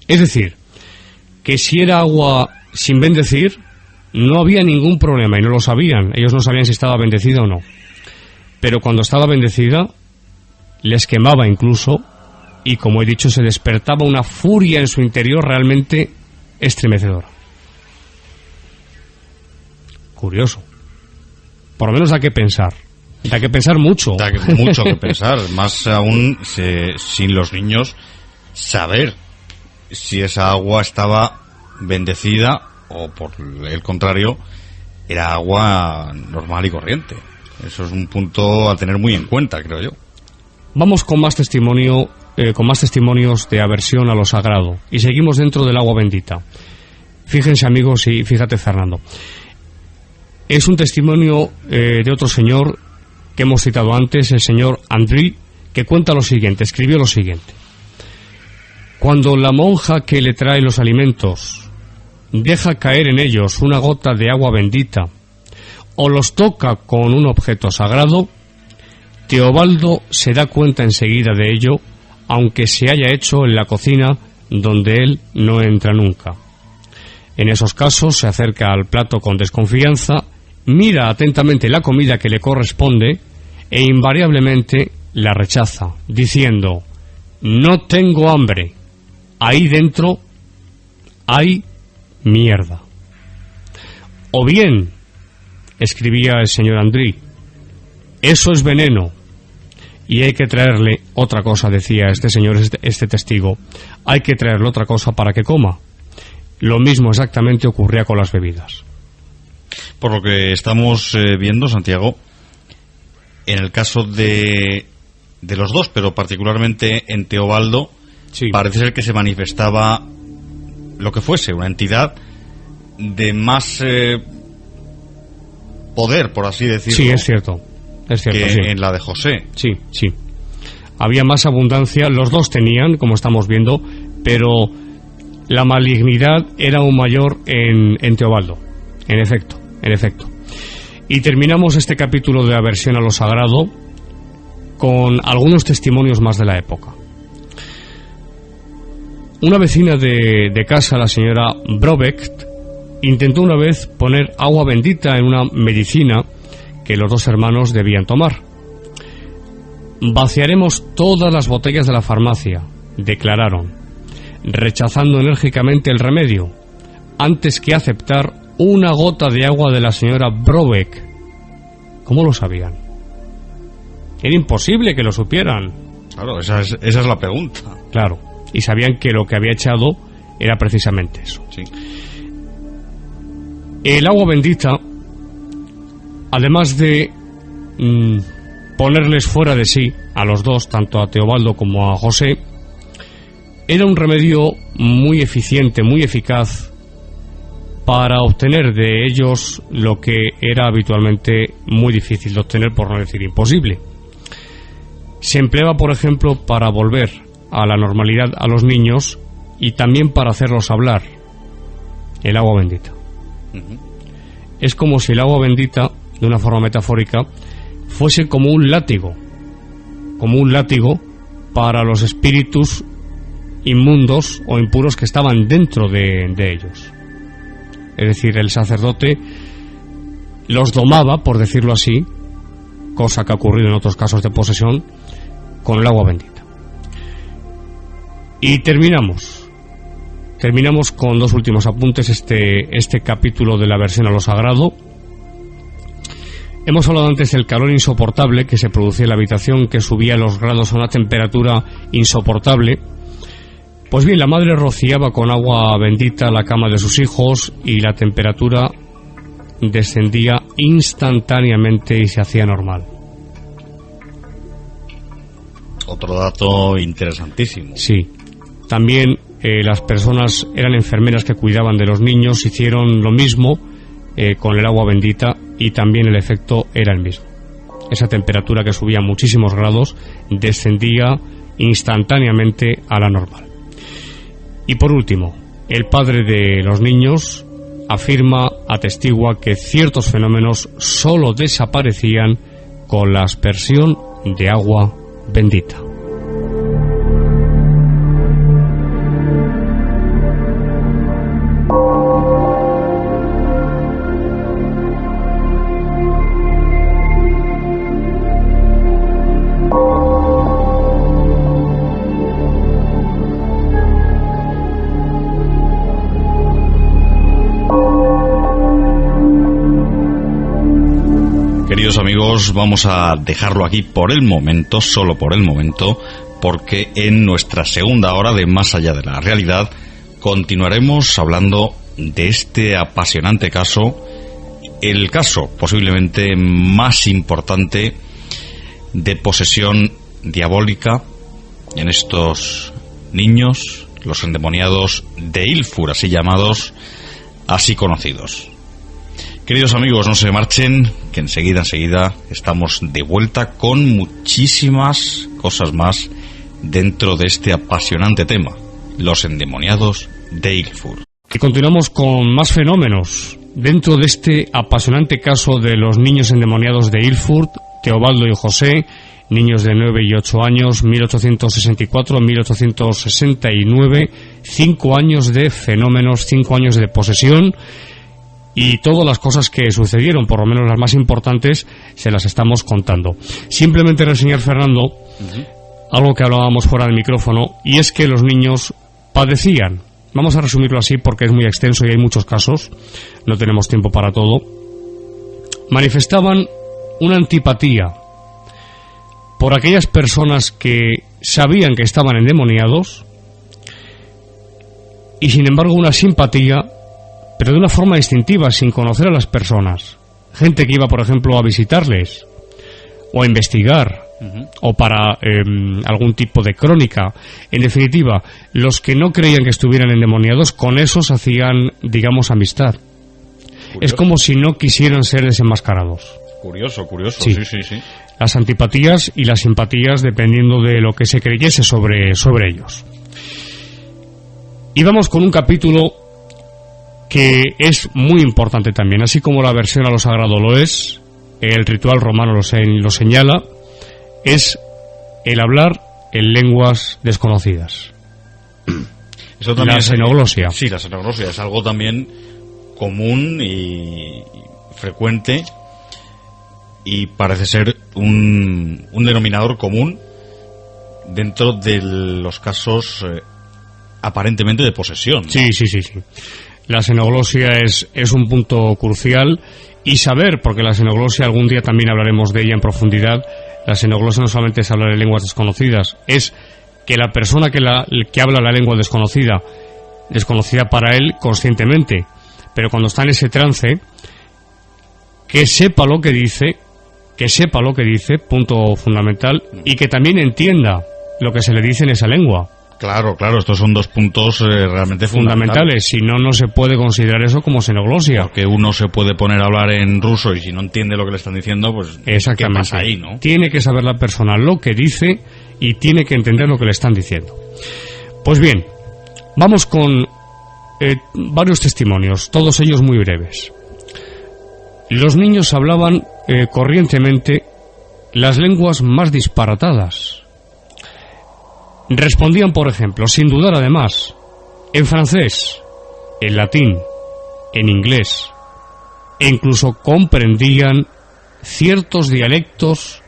Es decir, que si era agua sin bendecir, no había ningún problema y no lo sabían. Ellos no sabían si estaba bendecida o no. Pero cuando estaba bendecida, les quemaba incluso, y como he dicho, se despertaba una furia en su interior realmente estremecedora. Curioso. Por lo menos da que pensar. Da que pensar mucho. Da mucho que pensar. Más aún sin los niños saber si esa agua estaba bendecida o por el contrario era agua normal y corriente. Eso es un punto a tener muy en cuenta, creo yo. Vamos con más testimonios de aversión a lo sagrado y seguimos dentro del agua bendita. Fíjense, amigos, y fíjate, Fernando. Es un testimonio de otro señor que hemos citado antes, el señor André, que cuenta lo siguiente, escribió lo siguiente. Cuando la monja que le trae los alimentos deja caer en ellos una gota de agua bendita o los toca con un objeto sagrado, Teobaldo se da cuenta enseguida de ello, aunque se haya hecho en la cocina donde él no entra nunca. En esos casos se acerca al plato con desconfianza, mira atentamente la comida que le corresponde e invariablemente la rechaza, diciendo: «No tengo hambre, ahí dentro hay mierda». O bien, escribía el señor André, «eso es veneno, y hay que traerle otra cosa», decía este señor, este testigo, «hay que traerle otra cosa para que coma». Lo mismo exactamente ocurría con las bebidas. Por lo que estamos viendo, Santiago, en el caso de los dos, pero particularmente en Teobaldo, sí, parece ser que se manifestaba lo que fuese, una entidad de más poder, por así decirlo. Sí, es cierto, que sí, en la de José. Sí, sí. Había más abundancia, los dos tenían, como estamos viendo, pero la malignidad era aún mayor en Teobaldo, en efecto. Y terminamos este capítulo de aversión a lo sagrado con algunos testimonios más de la época. Una vecina de casa, la señora Brobeck, intentó una vez poner agua bendita en una medicina que los dos hermanos debían tomar. «Vaciaremos todas las botellas de la farmacia», declararon, rechazando enérgicamente el remedio, antes que aceptar una gota de agua de la señora Brobeck. ¿Cómo lo sabían? Era imposible que lo supieran. Claro, esa es la pregunta. Claro, y sabían que lo que había echado era precisamente eso. Sí. El agua bendita, además de ponerles fuera de sí a los dos, tanto a Teobaldo como a José, era un remedio muy eficiente, muy eficaz para obtener de ellos lo que era habitualmente muy difícil de obtener, por no decir imposible. Se empleaba, por ejemplo, para volver a la normalidad a los niños y también para hacerlos hablar. El agua bendita. Es como si el agua bendita, de una forma metafórica, fuese como un látigo para los espíritus inmundos o impuros que estaban dentro de ellos. Es decir, el sacerdote los domaba, por decirlo así, cosa que ha ocurrido en otros casos de posesión, con el agua bendita. Y terminamos con dos últimos apuntes este capítulo de la aversión a lo sagrado. Hemos hablado antes del calor insoportable que se producía en la habitación, que subía los grados a una temperatura insoportable. Pues bien, la madre rociaba con agua bendita la cama de sus hijos y la temperatura descendía instantáneamente y se hacía normal. Otro dato interesantísimo. Sí. También las personas, eran enfermeras que cuidaban de los niños, hicieron lo mismo con el agua bendita y también el efecto era el mismo. Esa temperatura que subía muchísimos grados descendía instantáneamente a la normal. Y por último, el padre de los niños atestigua que ciertos fenómenos solo desaparecían con la aspersión de agua bendita. Queridos amigos, vamos a dejarlo aquí por el momento, solo por el momento, porque en nuestra segunda hora de Más allá de la realidad continuaremos hablando de este apasionante caso, el caso posiblemente más importante de posesión diabólica en estos niños, los endemoniados de Ilfur, así llamados, así conocidos. Queridos amigos, no se marchen, que enseguida estamos de vuelta con muchísimas cosas más dentro de este apasionante tema, los endemoniados de Ilfur. Y continuamos con más fenómenos dentro de este apasionante caso de los niños endemoniados de Ilfurt, Teobaldo y José, niños de 9 y 8 años, 1864-1869, 5 años de fenómenos, 5 años de posesión. Y todas las cosas que sucedieron, por lo menos las más importantes, se las estamos contando. Simplemente reseñar, Fernando, algo que hablábamos fuera del micrófono, y es que los niños padecían, vamos a resumirlo así porque es muy extenso y hay muchos casos, no tenemos tiempo para todo, manifestaban una antipatía por aquellas personas que sabían que estaban endemoniados y sin embargo una simpatía, pero de una forma instintiva, sin conocer a las personas. Gente que iba, por ejemplo, a visitarles, o a investigar, o para algún tipo de crónica. En definitiva, los que no creían que estuvieran endemoniados, con esos hacían, digamos, amistad. Curioso. Es como si no quisieran ser desenmascarados. Curioso. Sí. Las antipatías y las simpatías dependiendo de lo que se creyese sobre ellos. Y vamos con un capítulo que es muy importante también, así como la versión a lo sagrado lo es, el ritual romano lo señala, es el hablar en lenguas desconocidas. Eso también la xenoglosia. Sí, la xenoglosia es algo también común y frecuente y parece ser un denominador común dentro de los casos aparentemente de posesión, ¿no? Sí. La xenoglosia es un punto crucial y saber, porque la xenoglosia algún día también hablaremos de ella en profundidad, la xenoglosia no solamente es hablar en lenguas desconocidas, es que la persona que habla la lengua desconocida para él conscientemente, pero cuando está en ese trance, que sepa lo que dice, punto fundamental, y que también entienda lo que se le dice en esa lengua. Claro, estos son dos puntos realmente fundamentales. Si no, no se puede considerar eso como xenoglosia. Porque uno se puede poner a hablar en ruso y si no entiende lo que le están diciendo, pues exactamente. ¿Qué pasa ahí, no? Tiene que saber la persona lo que dice y tiene que entender lo que le están diciendo. Pues bien, vamos con varios testimonios, todos ellos muy breves. Los niños hablaban corrientemente las lenguas más disparatadas. Respondían, por ejemplo, sin dudar además, en francés, en latín, en inglés, e incluso comprendían ciertos dialectos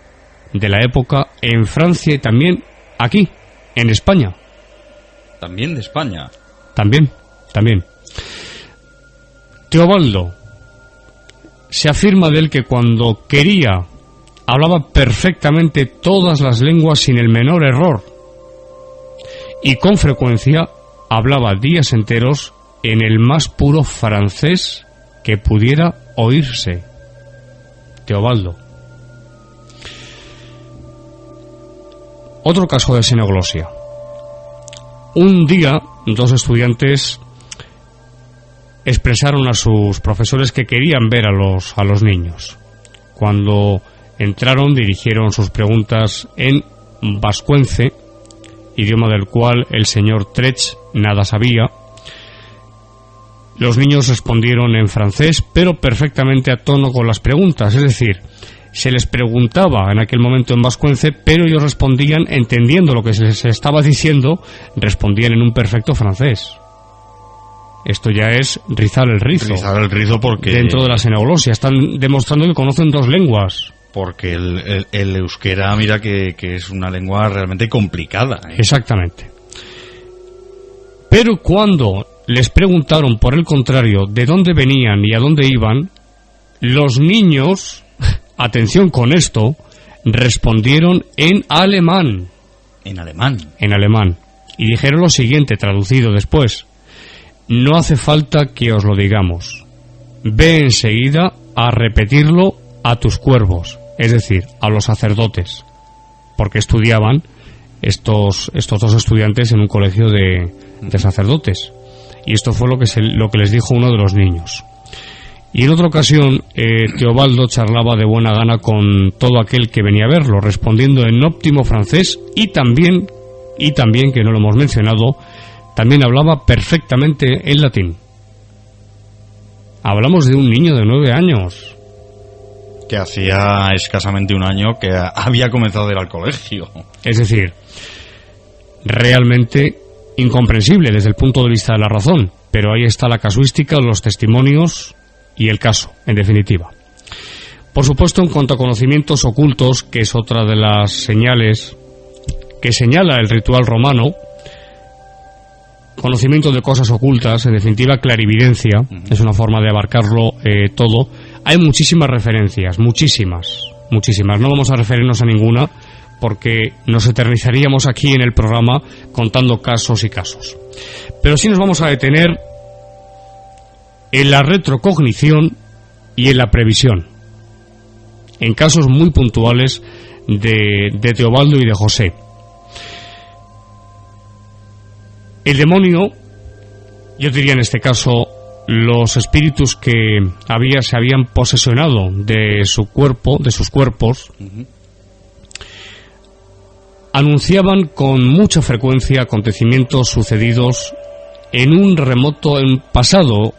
de la época en Francia y también aquí, en España. ¿También de España? También. Teobaldo se afirma de él que cuando quería hablaba perfectamente todas las lenguas sin el menor error. Y con frecuencia hablaba días enteros en el más puro francés que pudiera oírse. Teobaldo. Otro caso de xenoglosia. Un día, dos estudiantes expresaron a sus profesores que querían ver a los niños. Cuando entraron, dirigieron sus preguntas en vascuence, idioma del cual el señor Trech nada sabía. Los niños respondieron en francés, pero perfectamente a tono con las preguntas, es decir, se les preguntaba en aquel momento en vascuence, pero ellos respondían entendiendo lo que se les estaba diciendo, respondían en un perfecto francés. Esto ya es rizar el rizo. Rizar el rizo porque... Dentro de la xenoglosia. Están demostrando que conocen dos lenguas. Porque el euskera, mira que es una lengua realmente complicada, ¿eh? Exactamente. Pero cuando les preguntaron, por el contrario, de dónde venían y a dónde iban, los niños, atención con esto, respondieron en alemán. ¿En alemán? En alemán. Y dijeron lo siguiente, traducido después: no hace falta que os lo digamos. Ve enseguida a repetirlo a tus cuervos, es decir, a los sacerdotes, porque estudiaban estos dos estudiantes en un colegio de sacerdotes. Y esto fue lo que les dijo uno de los niños. Y en otra ocasión, Teobaldo charlaba de buena gana con todo aquel que venía a verlo, respondiendo en óptimo francés y también, que no lo hemos mencionado, también hablaba perfectamente en latín. Hablamos de un niño de 9 años. Que hacía escasamente un año que había comenzado a ir al colegio. Es decir, realmente incomprensible desde el punto de vista de la razón, pero ahí está la casuística, los testimonios y el caso, en definitiva. Por supuesto, en cuanto a conocimientos ocultos, que es otra de las señales que señala el ritual romano, conocimiento de cosas ocultas, en definitiva clarividencia, es una forma de abarcarlo todo. Hay muchísimas referencias, muchísimas. No vamos a referirnos a ninguna porque nos eternizaríamos aquí en el programa contando casos y casos. Pero sí nos vamos a detener en la retrocognición y en la previsión, en casos muy puntuales de Teobaldo y de José. El demonio, yo diría en este caso, los espíritus que se habían posesionado de su cuerpo, de sus cuerpos, anunciaban con mucha frecuencia acontecimientos sucedidos en un remoto pasado.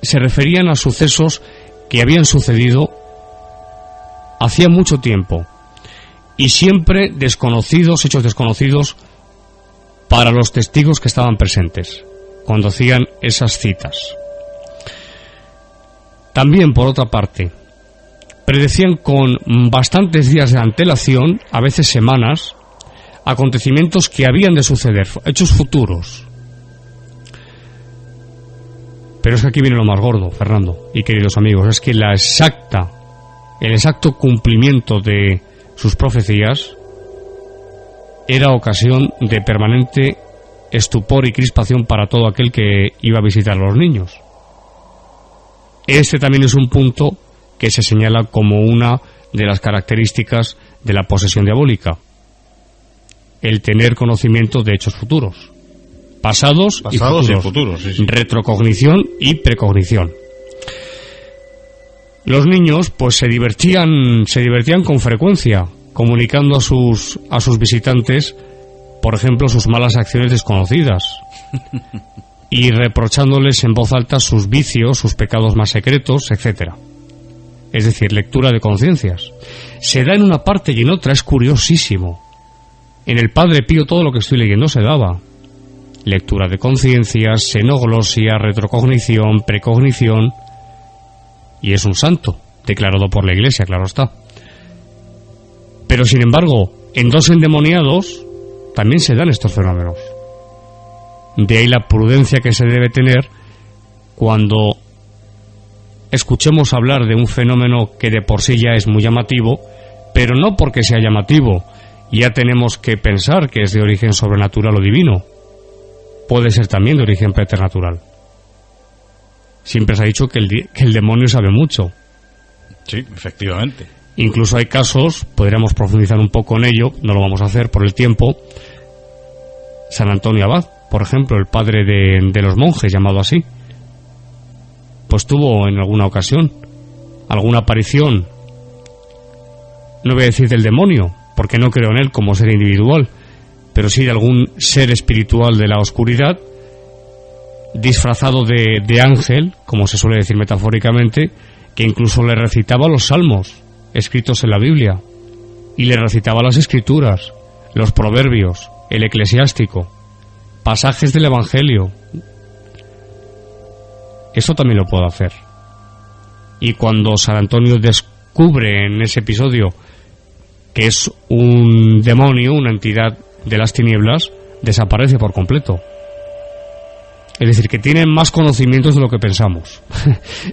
Se referían a sucesos que habían sucedido hacía mucho tiempo y siempre desconocidos, hechos desconocidos para los testigos que estaban presentes cuando hacían esas citas. También, por otra parte, predecían con bastantes días de antelación, a veces semanas, acontecimientos que habían de suceder, hechos futuros. Pero es que aquí viene lo más gordo, Fernando y queridos amigos, es que el exacto cumplimiento de sus profecías era ocasión de permanente estupor y crispación para todo aquel que iba a visitar a los niños. Este también es un punto que se señala como una de las características de la posesión diabólica: el tener conocimiento de hechos futuros, pasados y futuros. Sí. Retrocognición y precognición. Los niños pues se divertían con frecuencia comunicando a sus visitantes, por ejemplo, sus malas acciones desconocidas y reprochándoles en voz alta sus vicios, sus pecados más secretos, etcétera. Es decir, lectura de conciencias. Se da en una parte y en otra, es curiosísimo. En el Padre Pío todo lo que estoy leyendo se daba: lectura de conciencias, xenoglosia, retrocognición, precognición, y es un santo, declarado por la Iglesia, claro está. Pero sin embargo, en dos endemoniados también se dan estos fenómenos. De ahí la prudencia que se debe tener cuando escuchemos hablar de un fenómeno que de por sí ya es muy llamativo, pero no porque sea llamativo ya tenemos que pensar que es de origen sobrenatural o divino. Puede ser también de origen preternatural. siempre se ha dicho que el demonio sabe mucho. Sí, efectivamente. Incluso hay casos, podríamos profundizar un poco en ello, no lo vamos a hacer por el tiempo. San Antonio Abad, por ejemplo, el padre de los monjes, llamado así, pues tuvo en alguna ocasión alguna aparición, no voy a decir del demonio, porque no creo en él como ser individual, pero sí de algún ser espiritual de la oscuridad, disfrazado de ángel, como se suele decir metafóricamente, que incluso le recitaba los salmos escritos en la Biblia, y le recitaba las escrituras, los proverbios, el eclesiástico, pasajes del Evangelio. Eso también lo puedo hacer. Y cuando San Antonio descubre en ese episodio que es un demonio, una entidad de las tinieblas, desaparece por completo. Es decir, que tiene más conocimientos de lo que pensamos.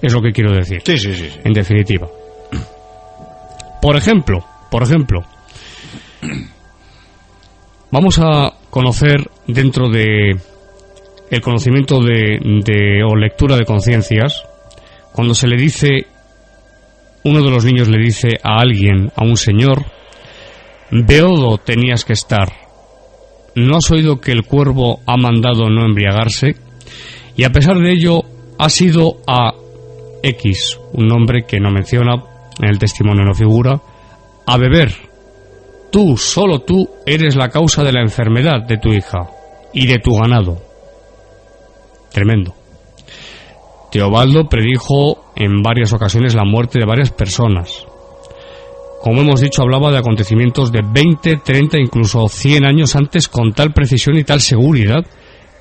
Es lo que quiero decir. Sí. En definitiva. Por ejemplo, vamos a conocer dentro de el conocimiento o lectura de conciencias, cuando se le dice, uno de los niños le dice a alguien, a un señor: beodo tenías que estar, ¿no has oído que el cuervo ha mandado no embriagarse? Y a pesar de ello ha sido a X, un nombre que no menciona, en el testimonio no figura, a beber. Tú, solo tú, eres la causa de la enfermedad de tu hija y de tu ganado. Tremendo. Teobaldo predijo en varias ocasiones la muerte de varias personas. Como hemos dicho, hablaba de acontecimientos de 20, 30, incluso 100 años antes, con tal precisión y tal seguridad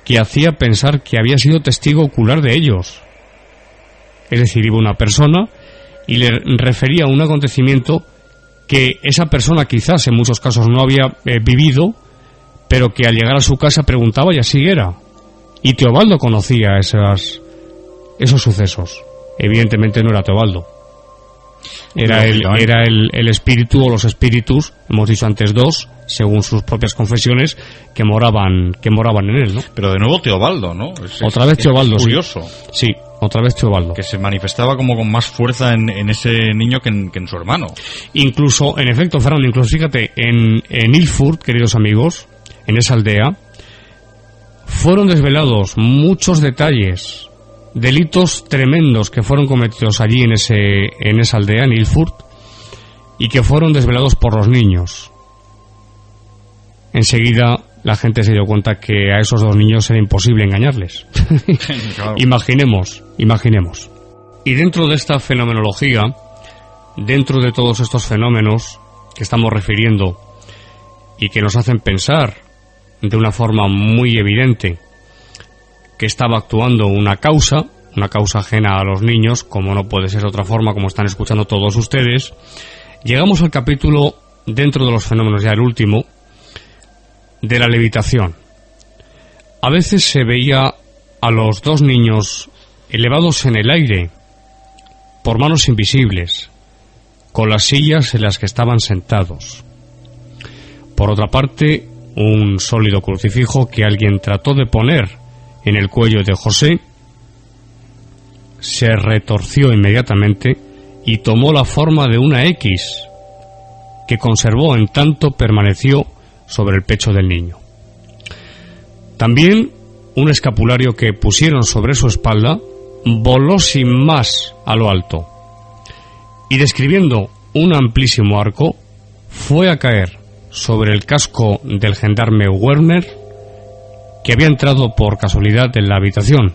que hacía pensar que había sido testigo ocular de ellos. Es decir, iba una persona y le refería a un acontecimiento que esa persona quizás en muchos casos no había vivido, pero que al llegar a su casa preguntaba y así era. Y Teobaldo conocía esos sucesos. Evidentemente no era Teobaldo. Era el espíritu o los espíritus, hemos dicho antes dos, según sus propias confesiones, que moraban en él, ¿no? Pero de nuevo Teobaldo, ¿no? Otra vez Teobaldo, es curioso. Sí, otra vez Teobaldo. Que se manifestaba como con más fuerza en ese niño que en su hermano. Incluso, en efecto, Fernando, incluso fíjate, en Ilfurt, queridos amigos, en esa aldea, fueron desvelados muchos detalles, delitos tremendos que fueron cometidos allí en esa aldea, en Ilfurt, y que fueron desvelados por los niños. Enseguida la gente se dio cuenta que a esos dos niños era imposible engañarles. Claro. Imaginemos. Y dentro de esta fenomenología, dentro de todos estos fenómenos que estamos refiriendo y que nos hacen pensar de una forma muy evidente que estaba actuando una causa ajena a los niños, como no puede ser de otra forma, como están escuchando todos ustedes, llegamos al capítulo, dentro de los fenómenos, ya el último, de la levitación. A veces se veía a los dos niños elevados en el aire por manos invisibles, con las sillas en las que estaban sentados. Por otra parte, un sólido crucifijo que alguien trató de poner en el cuello de José se retorció inmediatamente y tomó la forma de una X, que conservó en tanto permaneció sobre el pecho del niño. También un escapulario que pusieron sobre su espalda voló sin más a lo alto y, describiendo un amplísimo arco, fue a caer sobre el casco del gendarme Werner, que había entrado por casualidad en la habitación.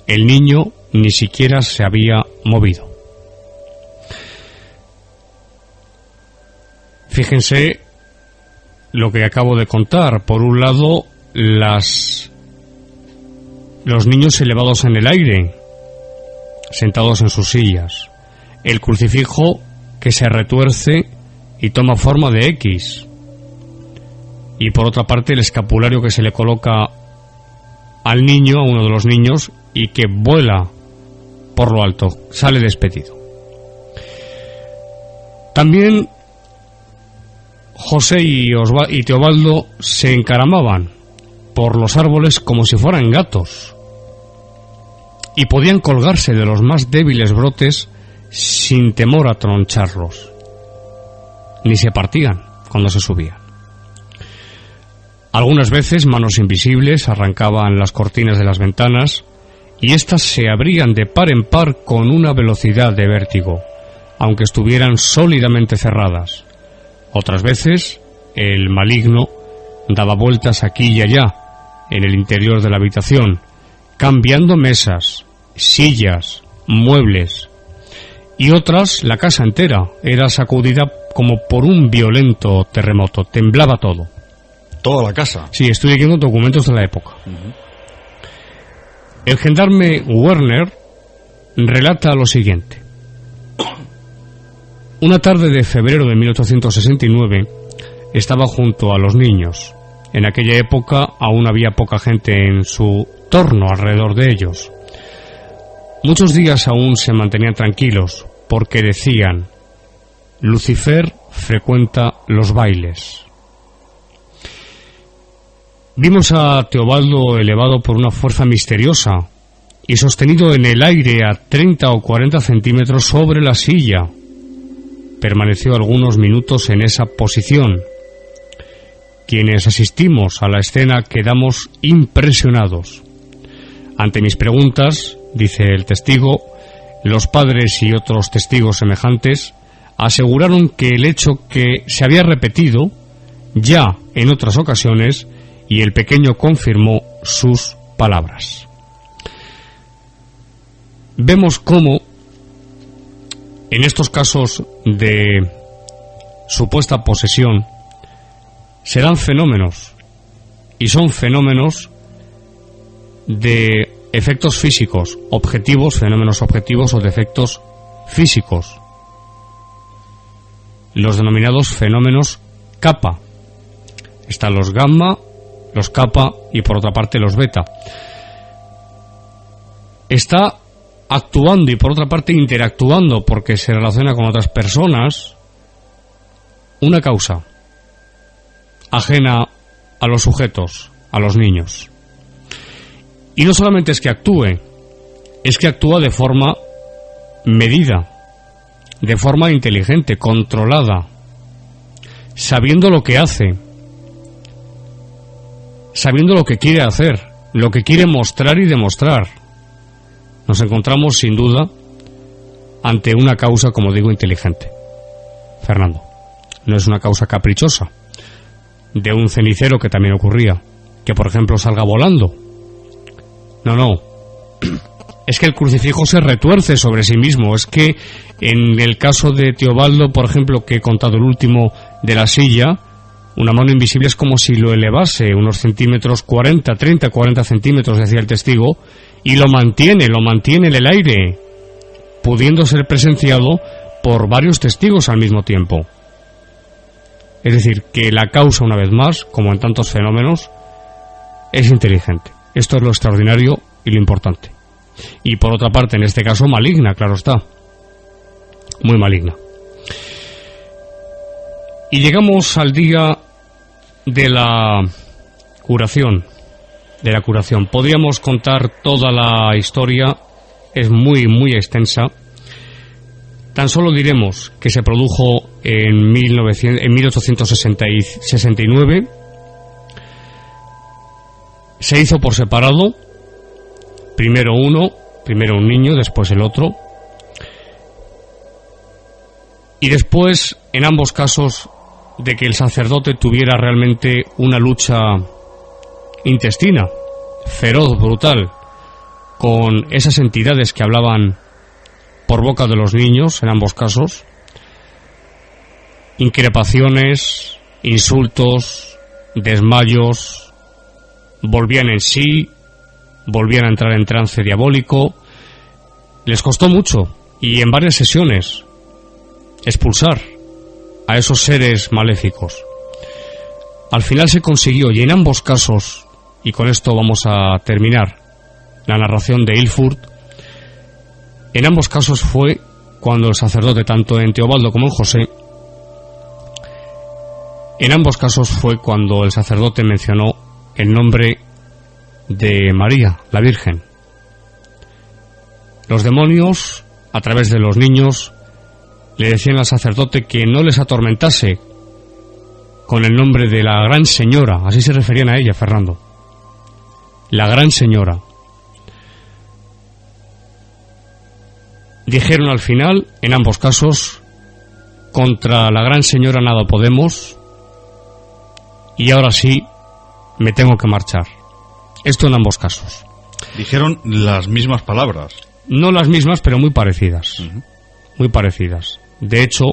El niño ni siquiera se había movido. Fíjense lo que acabo de contar. Por un lado, los niños elevados en el aire, sentados en sus sillas. El crucifijo que se retuerce y toma forma de X. Y por otra parte, el escapulario que se le coloca al niño, a uno de los niños, y que vuela por lo alto, sale despedido. También José y Teobaldo se encaramaban por los árboles como si fueran gatos, y podían colgarse de los más débiles brotes sin temor a troncharlos, ni se partían cuando se subían. Algunas veces manos invisibles arrancaban las cortinas de las ventanas y éstas se abrían de par en par con una velocidad de vértigo, aunque estuvieran sólidamente cerradas. Otras veces el maligno daba vueltas aquí y allá en el interior de la habitación, cambiando mesas, sillas, muebles, y otras la casa entera era sacudida como por un violento terremoto, temblaba todo. ¿Toda la casa? Sí, estoy leyendo documentos de la época. El gendarme Werner relata lo siguiente. Una tarde de febrero de 1869 estaba junto a los niños. En aquella época aún había poca gente en su torno alrededor de ellos. Muchos días aún se mantenían tranquilos porque decían: Lucifer frecuenta los bailes. Vimos a Teobaldo elevado por una fuerza misteriosa y sostenido en el aire a 30 o 40 centímetros sobre la silla. Permaneció algunos minutos en esa posición. Quienes asistimos a la escena quedamos impresionados. Ante mis preguntas, dice el testigo, los padres y otros testigos semejantes aseguraron que el hecho que se había repetido ya en otras ocasiones, y el pequeño confirmó sus palabras. Vemos cómo en estos casos de supuesta posesión se dan fenómenos, y son fenómenos de efectos físicos, objetivos, fenómenos objetivos o de efectos físicos, los denominados fenómenos kappa. Están los gamma, los kappa y por otra parte los beta. Está actuando y por otra parte interactuando, porque se relaciona con otras personas, una causa ajena a los sujetos, a los niños. Y no solamente es que actúe, es que actúa de forma medida, de forma inteligente, controlada, sabiendo lo que hace, sabiendo lo que quiere hacer, lo que quiere mostrar y demostrar. Nos encontramos sin duda ante una causa, como digo, inteligente. Fernando, no es una causa caprichosa de un cenicero, que también ocurría, que por ejemplo salga volando. No, es que el crucifijo se retuerce sobre sí mismo. Es que en el caso de Teobaldo, por ejemplo, que he contado el último de la silla, una mano invisible es como si lo elevase unos centímetros, 40 centímetros, decía el testigo, y lo mantiene en el aire, pudiendo ser presenciado por varios testigos al mismo tiempo. Es decir, que la causa, una vez más, como en tantos fenómenos, es inteligente. Esto es lo extraordinario y lo importante. Y por otra parte, en este caso, maligna, claro está. Muy maligna. Y llegamos al día de la curación. Podríamos contar toda la historia, es muy extensa. Tan solo diremos que se produjo en 1869, se hizo por separado, primero un niño, después el otro, y después, en ambos casos, de que el sacerdote tuviera realmente una lucha intestina, feroz, brutal, con esas entidades que hablaban por boca de los niños, en ambos casos, increpaciones, insultos, desmayos, volvían en sí, volvían a entrar en trance diabólico. Les costó mucho, y en varias sesiones, expulsar a esos seres maléficos. Al final se consiguió, y en ambos casos, y con esto vamos a terminar la narración de Ilfurt, en ambos casos fue cuando el sacerdote, tanto en Teobaldo como en José, en ambos casos fue cuando el sacerdote mencionó el nombre de María, la Virgen. Los demonios, a través de los niños, le decían al sacerdote que no les atormentase con el nombre de la Gran Señora. Así se referían a ella, Fernando. La Gran Señora. Dijeron al final, en ambos casos, contra la Gran Señora nada podemos, y ahora sí me tengo que marchar. Esto en ambos casos. Dijeron las mismas palabras. No las mismas, pero muy parecidas. Muy parecidas. De hecho,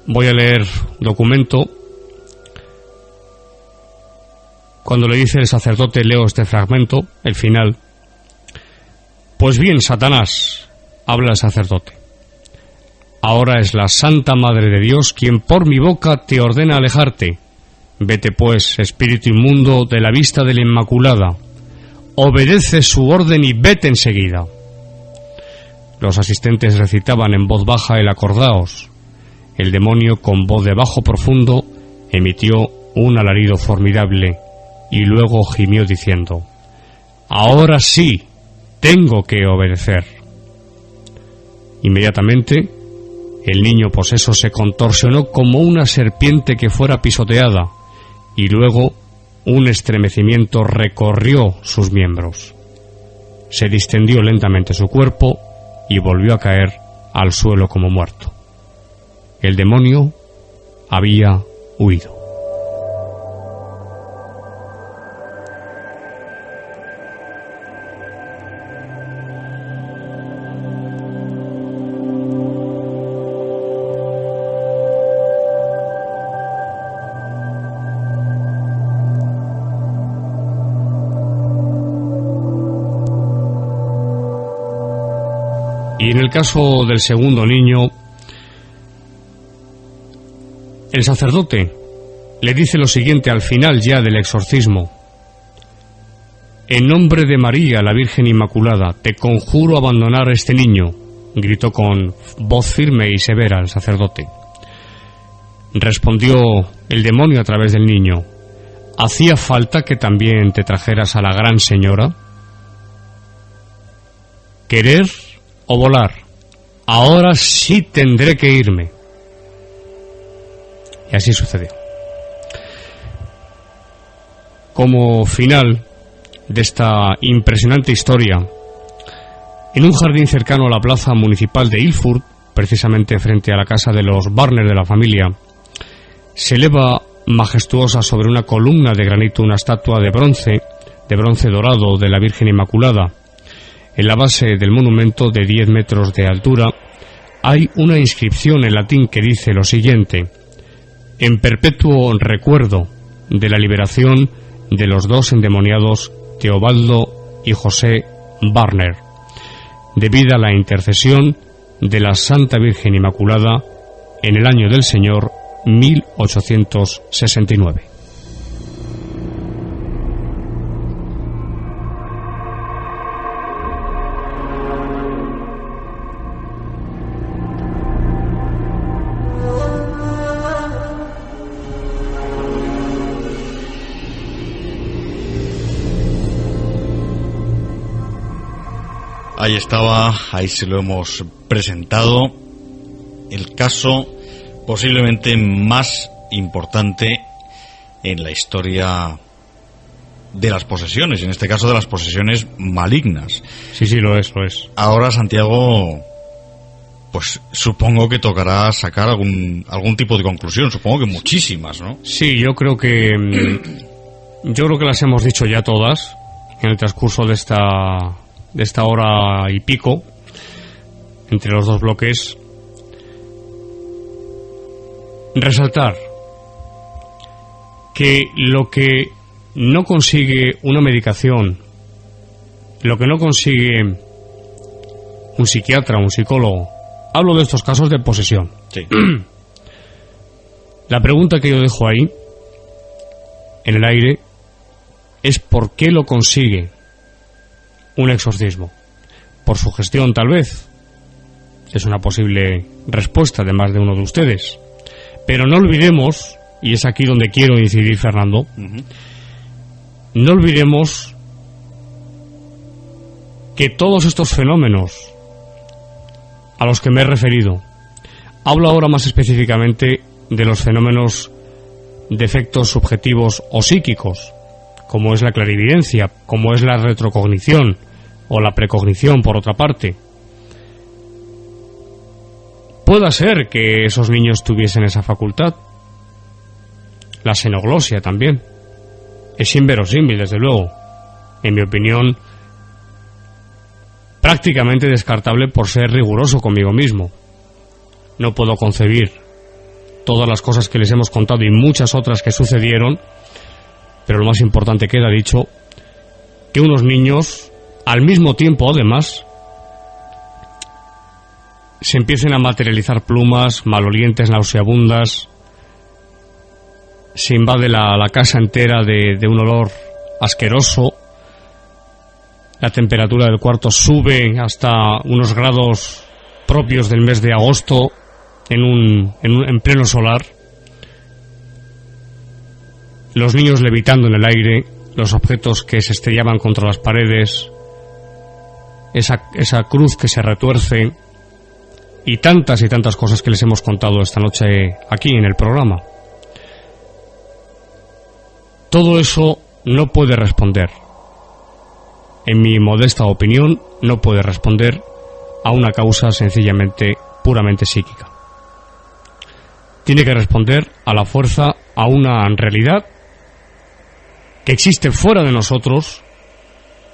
voy a leer documento. Cuando le dice el sacerdote, leo este fragmento, el final. Pues bien, Satanás, habla el sacerdote. Ahora es la Santa Madre de Dios quien por mi boca te ordena alejarte. Vete pues, espíritu inmundo, de la vista de la Inmaculada. Obedece su orden y vete enseguida. Los asistentes recitaban en voz baja el acordaos. El demonio, con voz de bajo profundo, emitió un alarido formidable y luego gimió diciendo: ahora sí, tengo que obedecer. Inmediatamente, el niño poseso se contorsionó como una serpiente que fuera pisoteada, y luego un estremecimiento recorrió sus miembros. Se distendió lentamente su cuerpo y volvió a caer al suelo como muerto. El demonio había huido. Y en el caso del segundo niño, el sacerdote le dice lo siguiente al final ya del exorcismo: en nombre de María, la Virgen Inmaculada, te conjuro abandonar a este niño, gritó con voz firme y severa el sacerdote. Respondió el demonio a través del niño: ¿hacía falta que también te trajeras a la Gran Señora? ¿Querer o volar? Ahora sí tendré que irme. Y así sucedió. Como final de esta impresionante historia, en un jardín cercano a la plaza municipal de Ilfurt, precisamente frente a la casa de los Barner de la familia, se eleva majestuosa sobre una columna de granito una estatua de bronce dorado de la Virgen Inmaculada. En la base del monumento, de 10 metros de altura, hay una inscripción en latín que dice lo siguiente: en perpetuo recuerdo de la liberación de los dos endemoniados Teobaldo y José Barner, debida a la intercesión de la Santa Virgen Inmaculada en el año del Señor 1869. Ahí estaba, ahí se lo hemos presentado, el caso posiblemente más importante en la historia de las posesiones, en este caso de las posesiones malignas. Sí, lo es. Ahora, Santiago, pues supongo que tocará sacar algún tipo de conclusión, supongo que muchísimas, ¿no? Sí, yo creo que las hemos dicho ya todas en el transcurso de esta hora y pico entre los dos bloques. Resaltar que lo que no consigue una medicación, lo que no consigue un psiquiatra, un psicólogo, hablo de estos casos de posesión. Sí. La pregunta que yo dejo ahí en el aire es: ¿por qué lo consigue un exorcismo? ¿Por su gestión, tal vez? Es una posible respuesta de más de uno de ustedes. Pero no olvidemos, y es aquí donde quiero incidir, Fernando, 'uh-huh. No olvidemos que todos estos fenómenos a los que me he referido, hablo ahora más específicamente de los fenómenos de efectos subjetivos o psíquicos, como es la clarividencia, como es la retrocognición o la precognición, por otra parte. Pueda ser que esos niños tuviesen esa facultad. La xenoglosia también. Es inverosímil, desde luego. En mi opinión, prácticamente descartable por ser riguroso conmigo mismo. No puedo concebir todas las cosas que les hemos contado y muchas otras que sucedieron, pero lo más importante queda dicho, que unos niños, al mismo tiempo además, se empiecen a materializar plumas, malolientes, nauseabundas, se invade la casa entera de un olor asqueroso, la temperatura del cuarto sube hasta unos grados propios del mes de agosto en pleno solar, los niños levitando en el aire, los objetos que se estrellaban contra las paredes, esa cruz que se retuerce y tantas cosas que les hemos contado esta noche aquí en el programa. Todo eso no puede responder, en mi modesta opinión, no puede responder a una causa sencillamente, puramente psíquica. Tiene que responder a la fuerza, a una realidad que existe fuera de nosotros,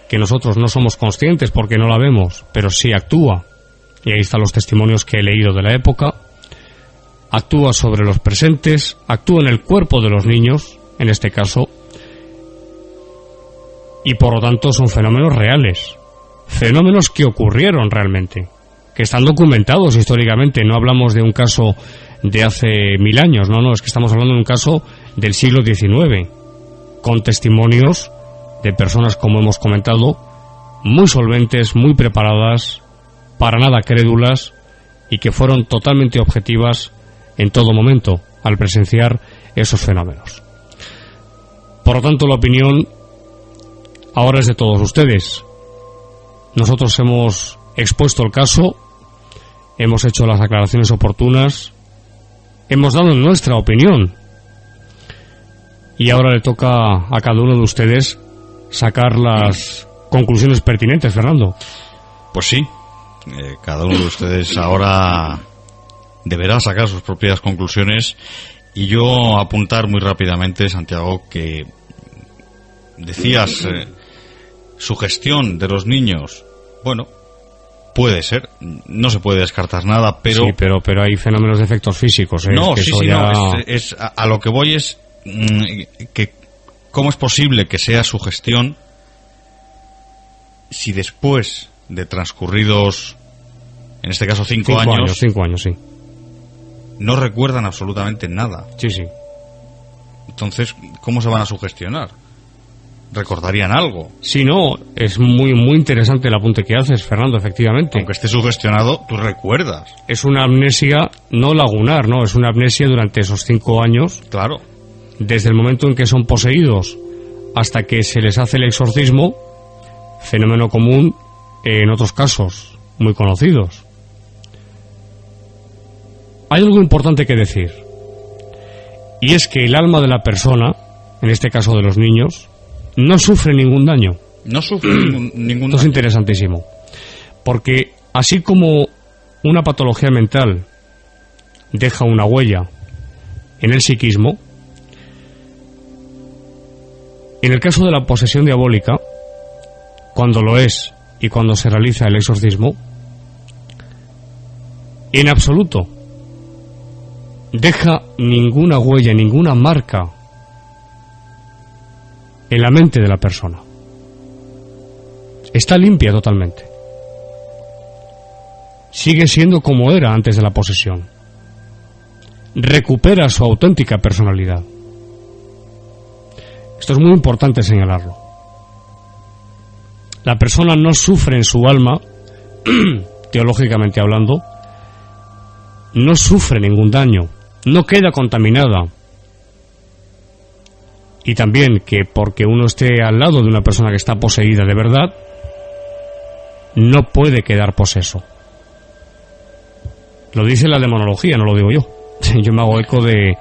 que nosotros no somos conscientes porque no la vemos, pero sí actúa, y ahí están los testimonios que he leído de la época, actúa sobre los presentes, actúa en el cuerpo de los niños, en este caso, y por lo tanto son fenómenos reales, fenómenos que ocurrieron realmente, que están documentados históricamente. No hablamos de un caso de hace 1000 años, no, es que estamos hablando de un caso del siglo XIX, con testimonios de personas, como hemos comentado, muy solventes, muy preparadas, para nada crédulas, y que fueron totalmente objetivas en todo momento al presenciar esos fenómenos. Por lo tanto, la opinión ahora es de todos ustedes. Nosotros hemos expuesto el caso, hemos hecho las aclaraciones oportunas, hemos dado nuestra opinión, y ahora le toca a cada uno de ustedes sacar las conclusiones pertinentes, Fernando. Pues sí, cada uno de ustedes ahora deberá sacar sus propias conclusiones, y yo apuntar muy rápidamente, Santiago, que decías sugestión de los niños. Bueno, puede ser, no se puede descartar nada, pero... Sí, pero hay fenómenos de efectos físicos. No, que sí, eso sí, ya... no, a lo que voy es que cómo es posible que sea sugestión si después de transcurridos, en este caso 5 años... 5 años, sí. No recuerdan absolutamente nada. Sí, sí. Entonces, ¿cómo se van a sugestionar? ¿Recordarían algo? Sí, no, es muy interesante el apunte que haces, Fernando, efectivamente. Aunque esté sugestionado, tú recuerdas. Es una amnesia no lagunar, ¿no? Es una amnesia durante esos 5 años. Claro. Desde el momento en que son poseídos hasta que se les hace el exorcismo, fenómeno común en otros casos muy conocidos. Hay algo importante que decir, y es que el alma de la persona, en este caso de los niños, no sufre ningún daño. No sufre ningún daño. Esto es interesantísimo, porque así como una patología mental deja una huella en el psiquismo, en el caso de la posesión diabólica, cuando lo es y cuando se realiza el exorcismo, en absoluto deja ninguna huella, ninguna marca en la mente de la persona. Está limpia totalmente. Sigue siendo como era antes de la posesión. Recupera su auténtica personalidad. Esto es muy importante señalarlo. La persona no sufre en su alma, teológicamente hablando, no sufre ningún daño, no queda contaminada. Y también que porque uno esté al lado de una persona que está poseída de verdad, no puede quedar poseso. Lo dice la demonología, no lo digo yo. Yo me hago eco de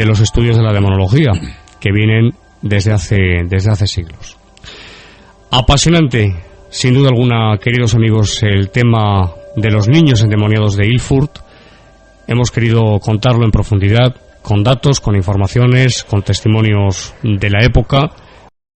los estudios de la demonología, que vienen desde hace siglos. Apasionante, sin duda alguna, queridos amigos, el tema de los niños endemoniados de Ilfurt. Hemos querido contarlo en profundidad, con datos, con informaciones, con testimonios de la época,